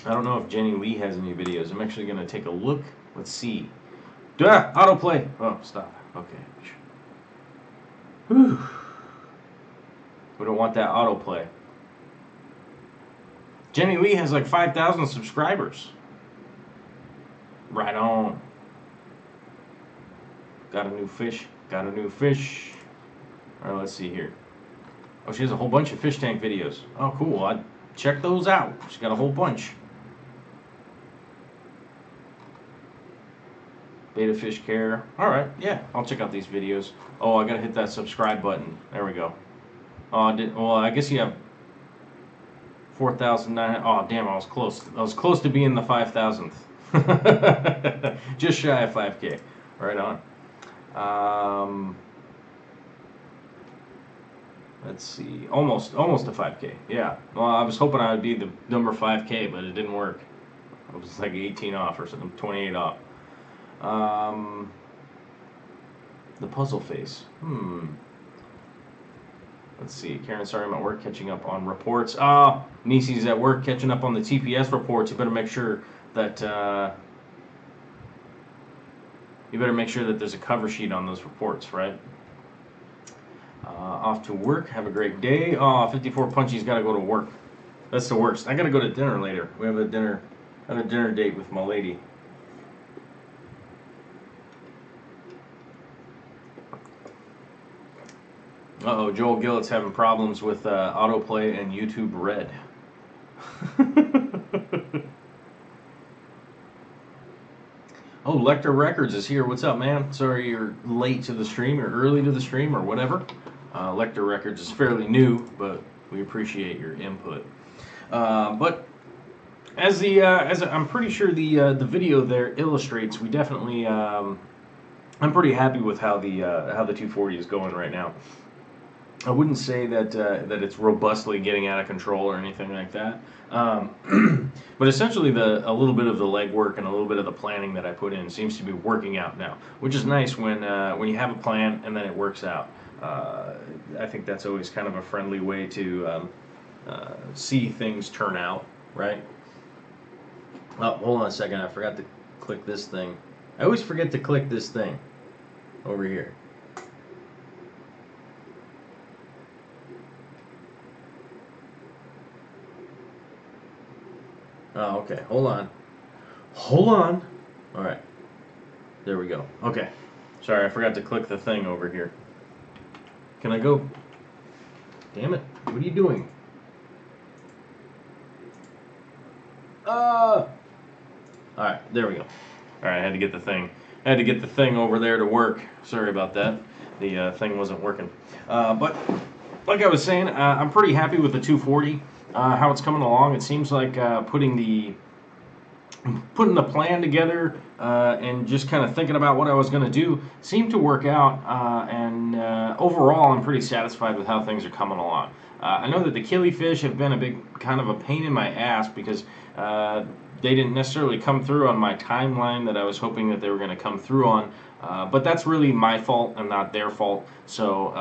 I don't know if Jenny Lee has any videos. I'm actually going to take a look. Let's see. Autoplay. Oh, stop. Okay. Whew. We don't want that autoplay. Jenny Lee has like 5,000 subscribers. Right on. Got a new fish. Got a new fish. Alright, let's see here. Oh, she has a whole bunch of fish tank videos. Oh, cool. I'd check those out. She's got a whole bunch. Beta Fish Care. Alright, yeah, I'll check out these videos. Oh, I gotta hit that subscribe button. There we go. Oh, well, I guess you have 4,900. Oh, damn, I was close. I was close to being the 5,000th. Just shy of 5K. Right on. Let's see. Almost a 5K. Yeah. Well, I was hoping I would be the number 5K, but it didn't work. I was like 18 off or something, 28 off. The puzzle face. Let's see. Karen, sorry, I'm at work catching up on reports. Nisi's at work catching up on the TPS reports. You better make sure that there's a cover sheet on those reports, right? Off to work. Have a great day. 54 Punchy's got to go to work. That's the worst. I got to go to dinner later. We have a dinner date with my lady. Uh-oh, Joel Gillett's having problems with autoplay and YouTube Red. Oh, Lecter Records is here. What's up, man? Sorry you're late to the stream, or early to the stream, or whatever. Lecter Records is fairly new, but we appreciate your input. But as I'm pretty sure the video there illustrates, we definitely I'm pretty happy with how the 240 is going right now. I wouldn't say that it's robustly getting out of control or anything like that, but essentially a little bit of the legwork and a little bit of the planning that I put in seems to be working out now, which is nice when you have a plan and then it works out. I think that's always kind of a friendly way to see things turn out, right? Oh, hold on a second, I forgot to click this thing. I always forget to click this thing over here. Oh, okay. Hold on. Hold on. All right. There we go. Okay. Sorry, I forgot to click the thing over here. Can I go? Damn it. What are you doing? All right. There we go. All right. I had to get the thing. I had to get the thing over there to work. Sorry about that. The thing wasn't working. But like I was saying, I'm pretty happy with the 240. How it's coming along. It seems like putting the plan together and just kind of thinking about what I was going to do seemed to work out. And overall, I'm pretty satisfied with how things are coming along. I know that the Killi fish have been a big kind of a pain in my ass because they didn't necessarily come through on my timeline that I was hoping that they were going to come through on. But that's really my fault and not their fault. So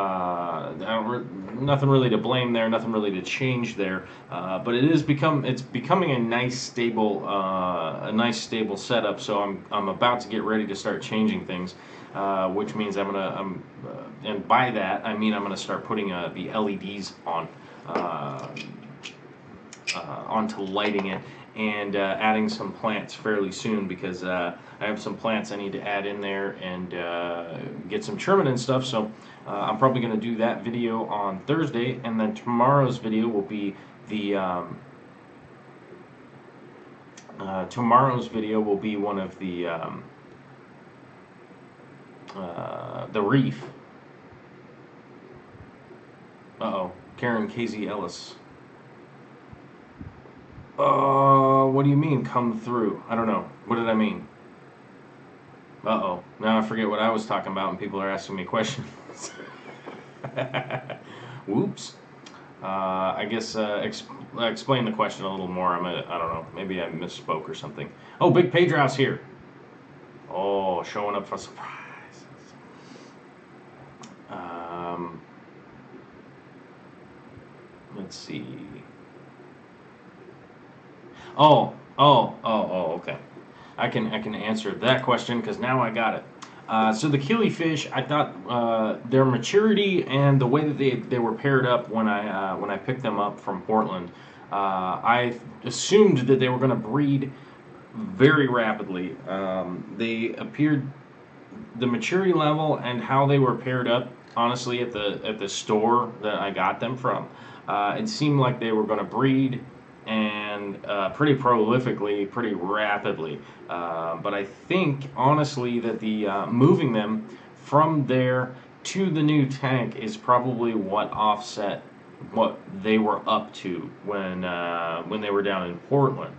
nothing really to blame there, nothing really to change there. But it's becoming a nice stable setup. So I'm about to get ready to start changing things, which means and by that I mean I'm gonna start putting the LEDs on onto lighting it, and adding some plants fairly soon, because I have some plants I need to add in there and get some trimming and stuff. So I'm probably going to do that video on Thursday, and then tomorrow's video will be one of the reef. Karen Casey Ellis. What do you mean come through? I don't know. What did I mean? Now I forget what I was talking about and people are asking me questions. Whoops. I guess explain the question a little more. I don't know. Maybe I misspoke or something. Oh, Big Pedro's here. Oh, showing up for a surprise. Let's see. Okay. I can answer that question because now I got it. So the Killi fish, I thought their maturity and the way that they were paired up when I picked them up from Portland, I assumed that they were going to breed very rapidly. They appeared, the maturity level and how they were paired up, honestly, at the store that I got them from, it seemed like they were going to breed and pretty prolifically, pretty rapidly. But I think, honestly, that the moving them from there to the new tank is probably what offset what they were up to when they were down in Portland.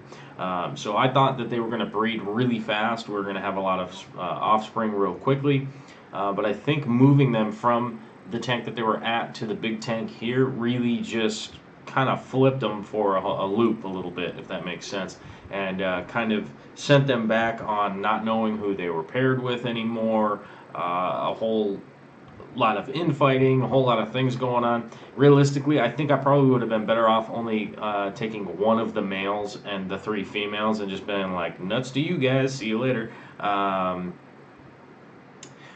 So I thought that they were going to breed really fast. We were going to have a lot of offspring real quickly. But I think moving them from the tank that they were at to the big tank here really just kind of flipped them for a loop a little bit, if that makes sense, and kind of sent them back on not knowing who they were paired with anymore. A whole lot of infighting, a whole lot of things going on. Realistically, I think I probably would have been better off only taking one of the males and the 3 females and just being like, nuts to you guys, see you later.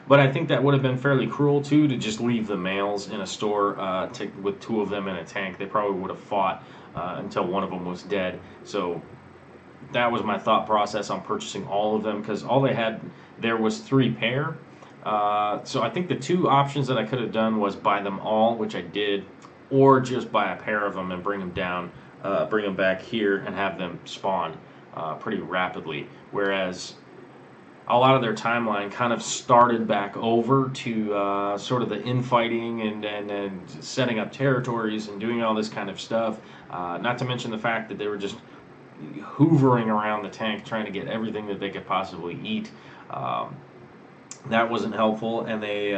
But I think that would have been fairly cruel too, to just leave the males in a store with 2 of them in a tank. They probably would have fought until one of them was dead. So that was my thought process on purchasing all of them, because all they had there was 3 pair. So I think the 2 options that I could have done was buy them all, which I did, or just buy a pair of them and bring them down, bring them back here and have them spawn pretty rapidly. Whereas a lot of their timeline kind of started back over to sort of the infighting and setting up territories and doing all this kind of stuff. Not to mention the fact that they were just hoovering around the tank trying to get everything that they could possibly eat. That wasn't helpful, and they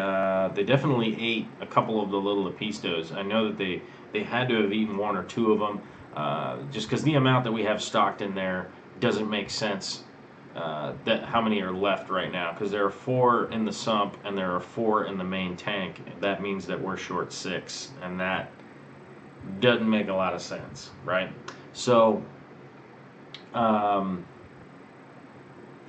definitely ate a couple of the little apistos. I know that they had to have eaten 1 or 2 of them, just because the amount that we have stocked in there doesn't make sense. That how many are left right now, because there are 4 in the sump and there are 4 in the main tank. That means that we're short 6, and that doesn't make a lot of sense, right? So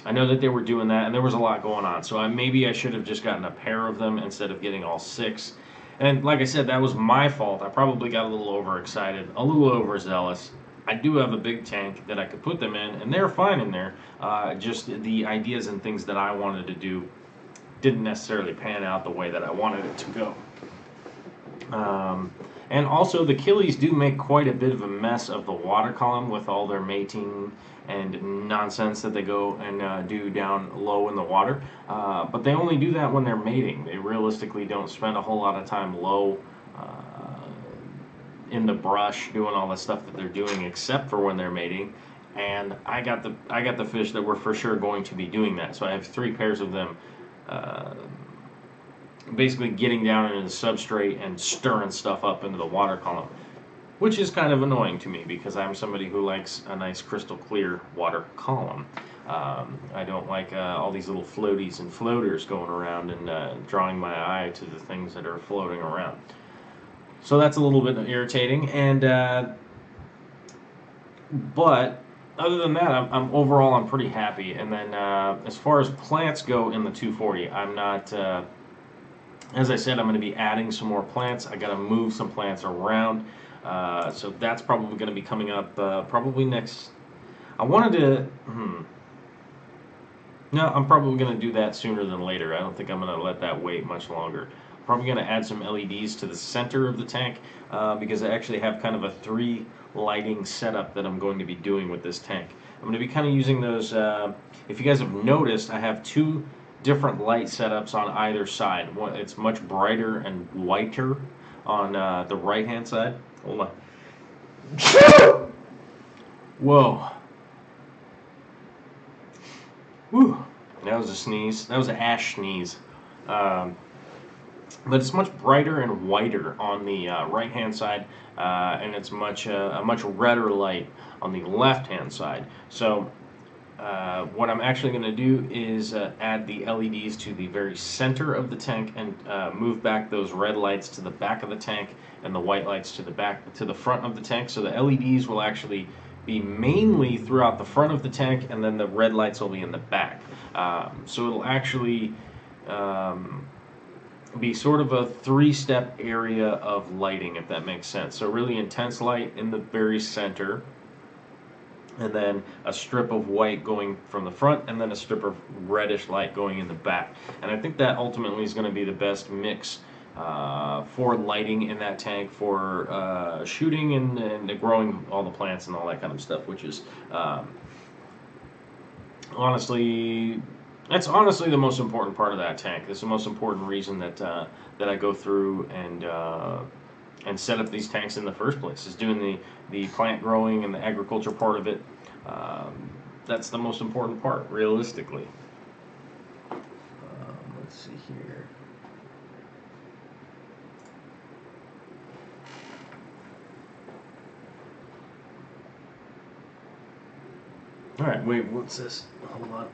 I know that they were doing that, and there was a lot going on. So maybe I should have just gotten a pair of them instead of getting all 6. And like I said, that was my fault. I probably got a little overexcited, a little overzealous. I do have a big tank that I could put them in, and they're fine in there. Just the ideas and things that I wanted to do didn't necessarily pan out the way that I wanted it to go. And also, the Killies do make quite a bit of a mess of the water column with all their mating and nonsense that they go and do down low in the water. But they only do that when they're mating. They realistically don't spend a whole lot of time low in the brush doing all the stuff that they're doing, except for when they're mating. And I got the fish that were for sure going to be doing that. So I have 3 pairs of them. Basically getting down into the substrate and stirring stuff up into the water column, which is kind of annoying to me because I'm somebody who likes a nice crystal clear water column. I don't like all these little floaties and floaters going around and drawing my eye to the things that are floating around. So that's a little bit irritating. And but other than that, overall I'm pretty happy. And then as far as plants go in the 240, I'm not. As I said, I'm going to be adding some more plants. I got to move some plants around, so that's probably going to be coming up probably next. I wanted to. No, I'm probably going to do that sooner than later. I don't think I'm going to let that wait much longer. I'm probably going to add some LEDs to the center of the tank because I actually have kind of a 3 lighting setup that I'm going to be doing with this tank. I'm going to be kind of using those. If you guys have noticed, I have 2 different light setups on either side. It's much brighter and whiter on the right hand side. Hold on. Whoa. Whew. That was a sneeze. That was an ash sneeze. But it's much brighter and whiter on the right hand side, and it's a much redder light on the left hand side. So what I'm actually going to do is add the LEDs to the very center of the tank and move back those red lights to the back of the tank and the white lights to the front of the tank. So the LEDs will actually be mainly throughout the front of the tank, and then the red lights will be in the back. So it'll actually be sort of a 3-step area of lighting, if that makes sense. So really intense light in the very center, and then a strip of white going from the front, and then a strip of reddish light going in the back. And I think that ultimately is going to be the best mix for lighting in that tank for shooting and growing all the plants and all that kind of stuff, which is honestly, that's honestly the most important part of that tank. It's the most important reason that that I go through and set up these tanks in the first place, is doing the plant growing and the agriculture part of it. That's the most important part, realistically. Let's see here. Alright, wait, what's this? Hold on.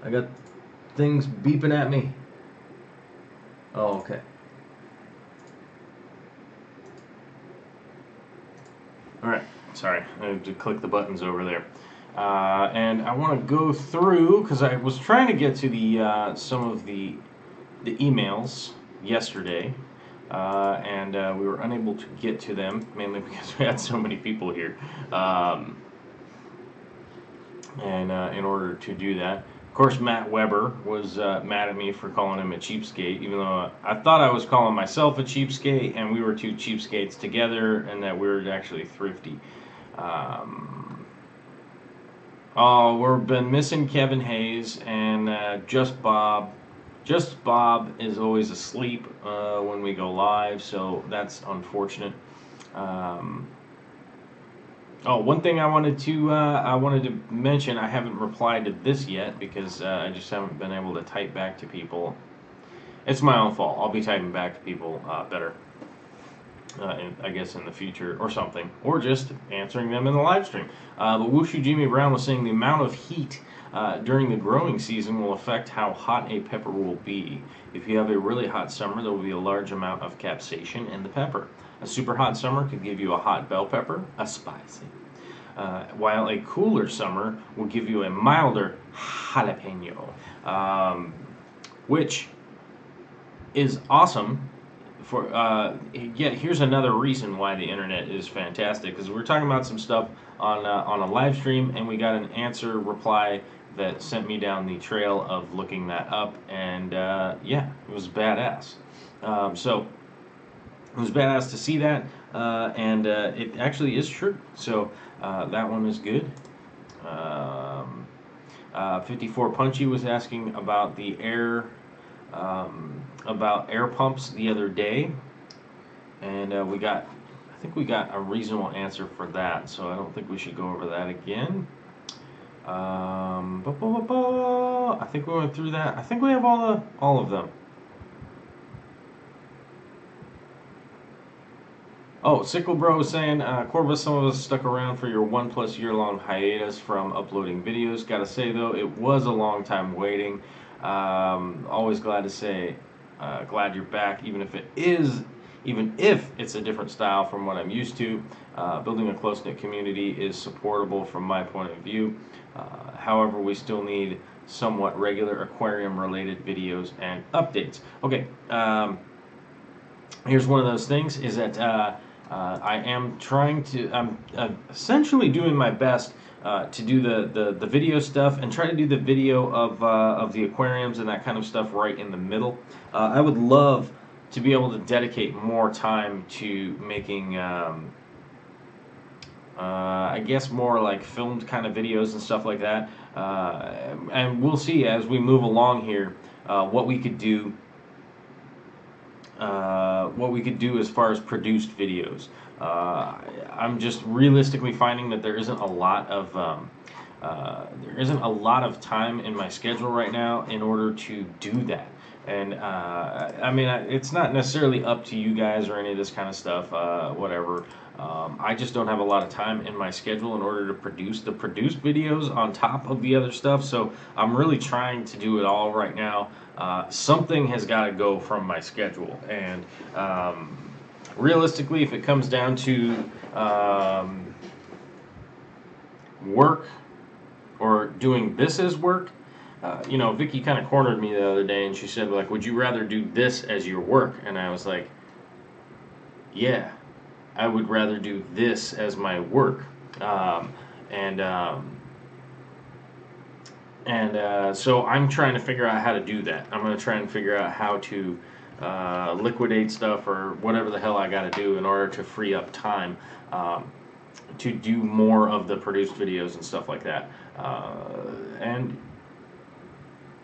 I got things beeping at me. Oh, okay. Alright, sorry, I had to click the buttons over there. And I want to go through, because I was trying to get to the some of the emails yesterday, and we were unable to get to them, mainly because we had so many people here. And in order to do that, of course, Matt Weber was mad at me for calling him a cheapskate, even though I thought I was calling myself a cheapskate, and we were 2 cheapskates together, and that we were actually thrifty. Oh, we've been missing Kevin Hayes and Just Bob. Just Bob is always asleep when we go live, so that's unfortunate. Oh, one thing I wanted to mention, I haven't replied to this yet because I just haven't been able to type back to people. It's my own fault. I'll be typing back to people better, I guess, in the future or something, or just answering them in the live stream. But Wushu Jimmy Brown was saying the amount of heat during the growing season will affect how hot a pepper will be. If you have a really hot summer, there will be a large amount of capsaicin in the pepper. A super hot summer could give you a hot bell pepper, a spicy. while a cooler summer will give you a milder jalapeno, which is awesome. Yet here's another reason why the internet is fantastic, because we're talking about some stuff on a live stream, and we got an answer reply that sent me down the trail of looking that up, and yeah, it was badass. So it was badass to see that, and it actually is true. So that one is good. 54 Punchy was asking about the about air pumps the other day, and I think we got a reasonable answer for that. So I don't think we should go over that again. I think we went through that. I think we have all of them. Oh, Sickle Bro was saying, Corvus, some of us stuck around for your 1+ year long hiatus from uploading videos. Gotta say though, it was a long time waiting. Always glad to say, glad you're back, even if it's a different style from what I'm used to. Building a close-knit community is supportable from my point of view. However, we still need somewhat regular aquarium-related videos and updates. Okay, here's one of those things, is that I am trying to, I'm essentially doing my best to do the video stuff and try to do the video of the aquariums and that kind of stuff right in the middle. I would love to be able to dedicate more time to making, I guess, more like filmed kind of videos and stuff like that. And we'll see as we move along here what we could do. What we could do as far as produced videos. I'm just realistically finding that there isn't a lot of time in my schedule right now in order to do that. And I mean, it's not necessarily up to you guys or any of this kind of stuff, whatever. I just don't have a lot of time in my schedule in order to produce the produced videos on top of the other stuff. So I'm really trying to do it all right now. Something has got to go from my schedule, and realistically, if it comes down to work or doing this as work, you know, Vicky kind of cornered me the other day, and she said, like, would you rather do this as your work? And I was like, yeah, I would rather do this as my work. So I'm trying to figure out how to do that. I'm going to try and figure out how to liquidate stuff or whatever the hell I got to do in order to free up time to do more of the produced videos and stuff like that. And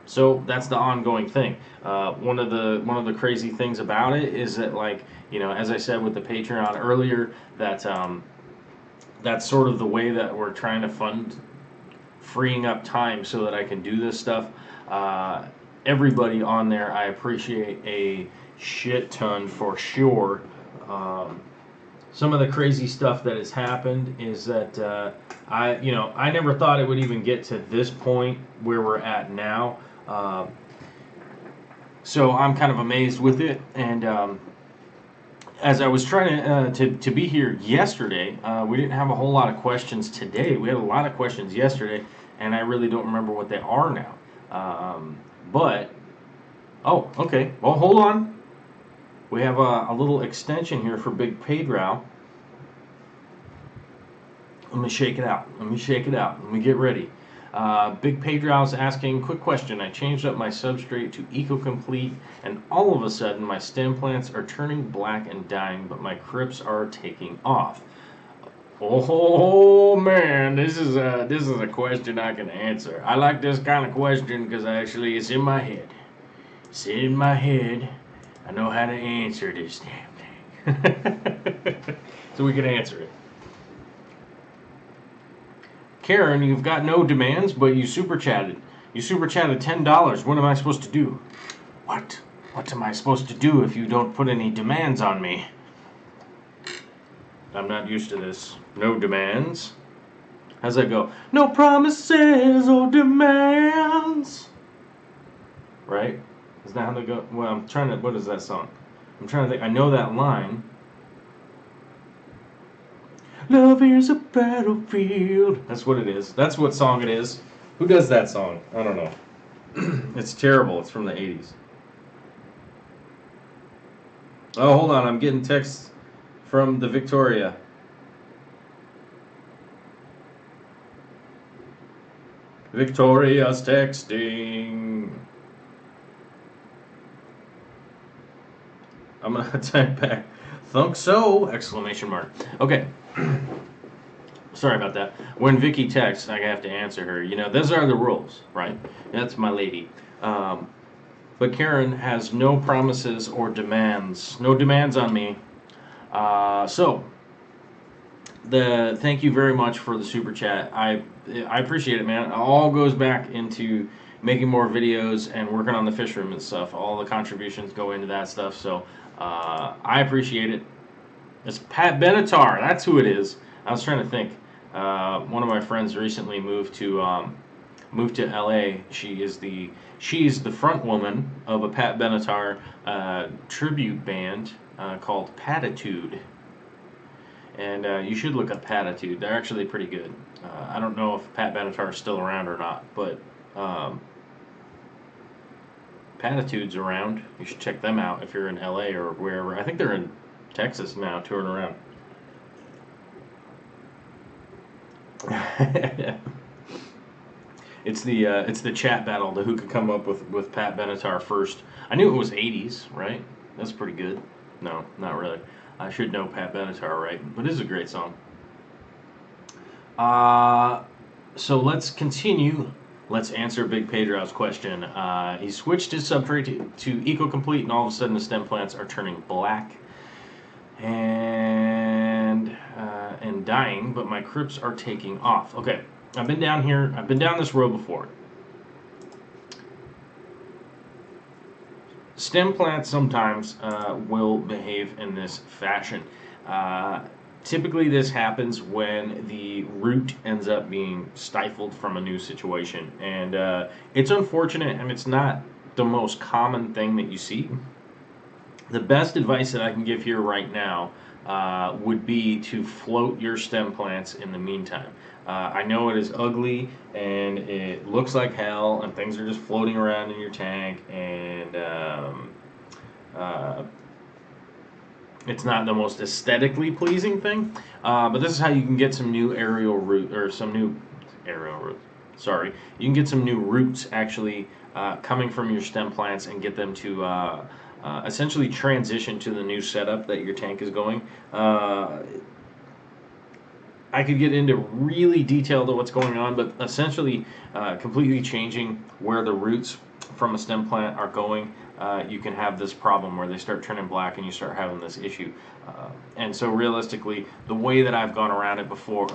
so that's the ongoing thing. One of the crazy things about it is that, like, you know, as I said with the Patreon earlier, that that's sort of the way that we're trying to fund freeing up time so that I can do this stuff. Everybody on there, I appreciate a shit ton for sure. Some of the crazy stuff that has happened is that I never thought it would even get to this point where we're at now. So I'm kind of amazed with it, and as I was trying to be here yesterday, we didn't have a whole lot of questions today. We had a lot of questions yesterday, and I really don't remember what they are now. But, oh, okay. Well, hold on. We have a little extension here for Big Pedro. Let me shake it out. Let me get ready. Big Pedro's asking, quick question. I changed up my substrate to Eco-Complete, and all of a sudden my stem plants are turning black and dying, but my crypts are taking off. Oh man, this is a question I can answer. I like this kind of question because actually it's in my head. It's in my head. I know how to answer this damn thing. So we can answer it. Karen, you've got no demands, but you super chatted. You super chatted $10. What am I supposed to do? What? What am I supposed to do if you don't put any demands on me? I'm not used to this. No demands. How's that go? No promises or demands. Right? Is that how they go? Well, I'm trying to. What is that song? I'm trying to think. I know that line. Love is a battlefield. That's what it is. That's what song it is. Who does that song? I don't know. It's terrible. It's from the 80s. Oh, hold on. I'm getting texts from the Victoria. Victoria's texting. I'm going to type back, "Thunk so!" Exclamation mark. Okay. Sorry about that. When Vicky texts, I have to answer her. You know, those are the rules, right? That's my lady. But Karen has no promises or demands. No demands on me. So, thank you very much for the super chat. I appreciate it, man. It all goes back into making more videos and working on the fish room and stuff. All the contributions go into that stuff. So, I appreciate it. It's Pat Benatar. That's who it is. I was trying to think. One of my friends recently moved to LA. She's the front woman of a Pat Benatar tribute band called Patitude. And you should look up Patitude. They're actually pretty good. I don't know if Pat Benatar is still around or not, but Patitude's around. You should check them out if you're in LA or wherever. I think they're in Texas now, touring around. It's the chat battle to who could come up with Pat Benatar first. I knew it was 80s, right? That's pretty good. No, not really. I should know Pat Benatar, right? But it is a great song. So let's continue. Let's answer Big Pedro's question. He switched his substrate to Eco-Complete, and all of a sudden the stem plants are turning black and dying, but my crypts are taking off. Okay, I've been down here. I've been down this road before. Stem plants sometimes will behave in this fashion. Typically, this happens when the root ends up being stifled from a new situation. And it's unfortunate, and it's not the most common thing that you see. The best advice that I can give here right now would be to float your stem plants in the meantime. I know it is ugly and it looks like hell and things are just floating around in your tank, and it's not the most aesthetically pleasing thing, but this is how you can get some new aerial root, or some new aerial root. Sorry, you can get some new roots actually coming from your stem plants and get them to essentially transition to the new setup that your tank is going. I could get into really detailed of what's going on, but essentially completely changing where the roots from a stem plant are going, you can have this problem where they start turning black and you start having this issue. And so realistically, the way that I've gone around it before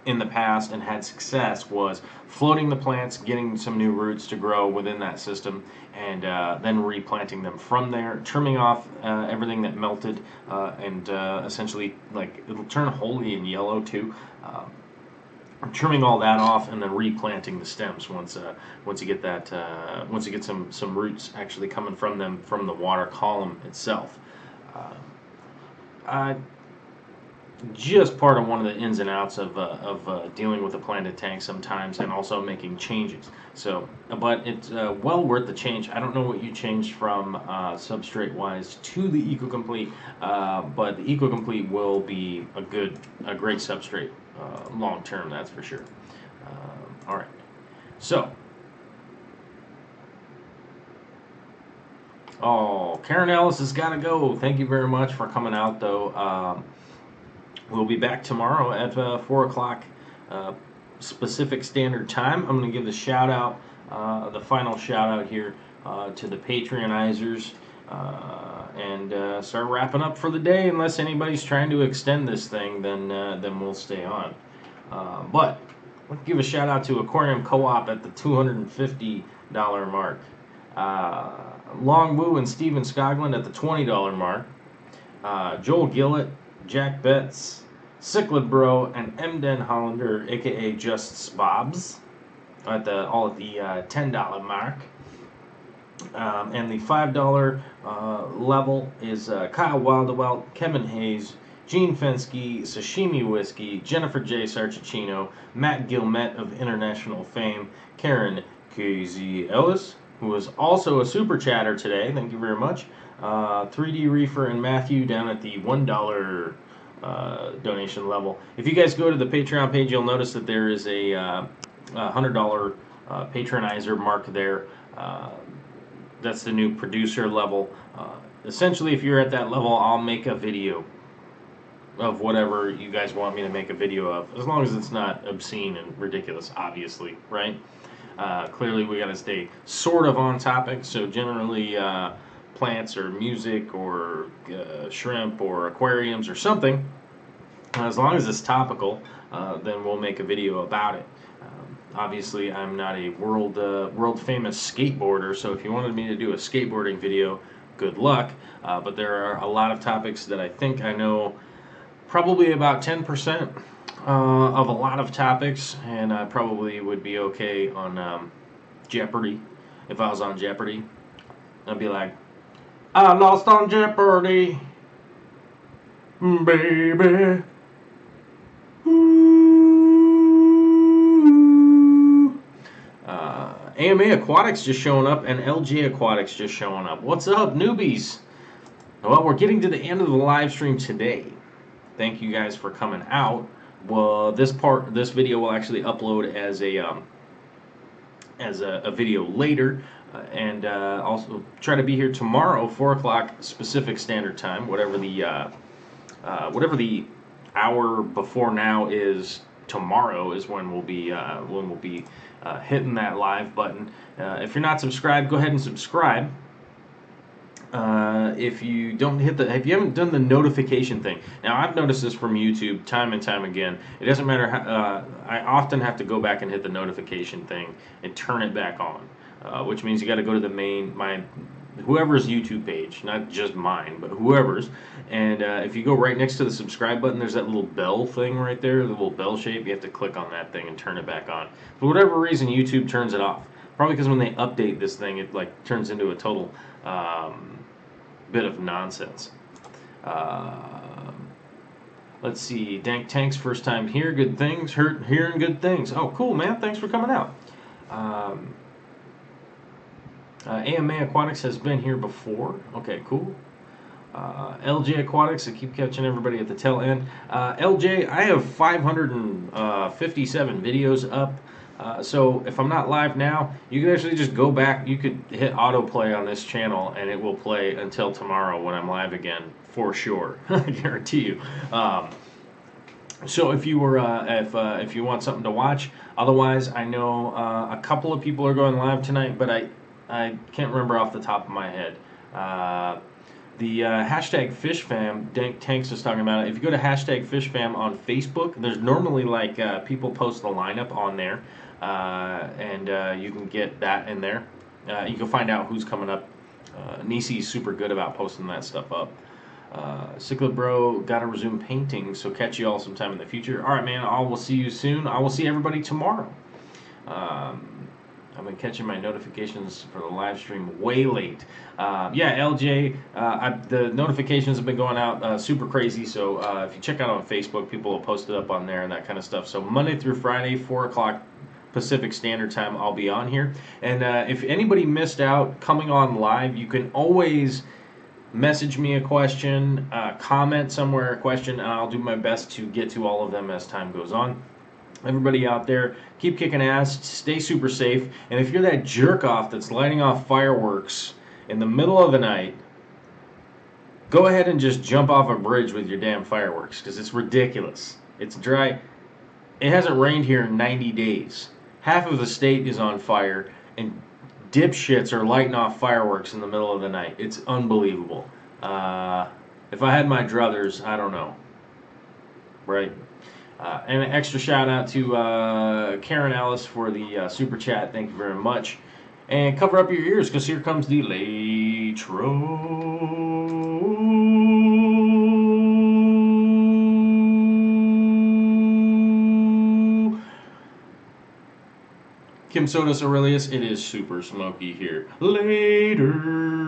in the past and had success was floating the plants, getting some new roots to grow within that system, and then replanting them from there, trimming off everything that melted, and essentially, like, it'll turn holy and yellow too. Trimming all that off and then replanting the stems once you get that once you get some roots actually coming from them from the water column itself. Just part of one of the ins and outs of dealing with a planted tank sometimes, and also making changes. So, but it's well worth the change. I don't know what you changed from substrate wise to the Eco-Complete, but the Eco-Complete will be a great substrate long term, that's for sure. All right, so. Oh, Karen Ellis has got to go. Thank you very much for coming out, though. We'll be back tomorrow at 4 o'clock Pacific Standard Time. I'm going to give the shout out, the final shout out here to the Patreonizers, and start wrapping up for the day. Unless anybody's trying to extend this thing, then we'll stay on. But let's give a shout out to Aquarium Co-op at the $250 mark. Long Woo and Steven Skoglund at the $20 mark. Joel Gillett, Jack Betts, Cichlid Bro, and M. Den Hollander, aka Just Spobs, all at the $10 mark. And the $5 level is Kyle Wildewelt, Kevin Hayes, Gene Fensky, Sashimi Whiskey, Jennifer J. Sarchicino, Matt Gilmet of international fame, Karen KZ Ellis, who is also a super chatter today. Thank you very much. 3D Reefer and Matthew down at the $1 donation level. If you guys go to the Patreon page, you'll notice that there is a $100 patronizer mark there. That's the new producer level. Essentially, if you're at that level, I'll make a video of whatever you guys want me to make a video of, as long as it's not obscene and ridiculous, obviously, right? Clearly, we got to stay sort of on topic, so generally plants or music or shrimp or aquariums or something, as long as it's topical, then we'll make a video about it. Obviously, I'm not a world famous skateboarder, so if you wanted me to do a skateboarding video, good luck. But there are a lot of topics that I think I know probably about 10% of a lot of topics, and I probably would be okay on Jeopardy. If I was on Jeopardy, I'd be like, I lost on Jeopardy, baby. AMA Aquatics just showing up, and LJ Aquatics just showing up. What's up, newbies? Well, we're getting to the end of the live stream today. Thank you guys for coming out. Well, this video will actually upload as a video later, and also try to be here tomorrow, 4 o'clock Pacific Standard Time, whatever the hour before now is. Tomorrow is when we'll be hitting that live button. If you're not subscribed, go ahead and subscribe. If you haven't done the notification thing, now I've noticed this from YouTube time and time again. It doesn't matter how, I often have to go back and hit the notification thing and turn it back on, which means you got to go to the whoever's YouTube page, not just mine, but whoever's. And if you go right next to the subscribe button, there's that little bell thing right there, the little bell shape. You have to click on that thing and turn it back on. For whatever reason, YouTube turns it off. Probably because when they update this thing, it like turns into a total bit of nonsense. Let's see, Dank Tank's first time here. Good things, hearing good things. Oh, cool, man. Thanks for coming out. AMA Aquatics has been here before. Okay, cool. LJ Aquatics, I keep catching everybody at the tail end. LJ, I have 557 videos up. So if I'm not live now, you can actually just go back. You could hit autoplay on this channel, and it will play until tomorrow when I'm live again, for sure. I guarantee you. So if you were, if you want something to watch, otherwise, I know a couple of people are going live tonight, but I can't remember off the top of my head. The hashtag FishFam, Dank Tanks was talking about it. If you go to hashtag FishFam on Facebook, there's normally like people post the lineup on there, and you can get that in there. You can find out who's coming up. Nisi's super good about posting that stuff up. Cichlid Bro, gotta resume painting, so catch you all sometime in the future. All right, man, I will see you soon. I will see everybody tomorrow. I've been catching my notifications for the live stream way late. Yeah, LJ, the notifications have been going out super crazy, so if you check out on Facebook, people will post it up on there and that kind of stuff. So Monday through Friday, 4 o'clock Pacific Standard Time, I'll be on here. And if anybody missed out coming on live, you can always message me a question, comment somewhere a question, and I'll do my best to get to all of them as time goes on. Everybody out there, keep kicking ass, stay super safe, and if you're that jerk-off that's lighting off fireworks in the middle of the night, go ahead and just jump off a bridge with your damn fireworks, because it's ridiculous. It's dry. It hasn't rained here in 90 days. Half of the state is on fire, and dipshits are lighting off fireworks in the middle of the night. It's unbelievable. If I had my druthers, I don't know. Right? And an extra shout out to Karen Ellis for the super chat. Thank you very much. And cover up your ears, because here comes the Latro. Kim Sodas Aurelius, it is super smoky here. Later.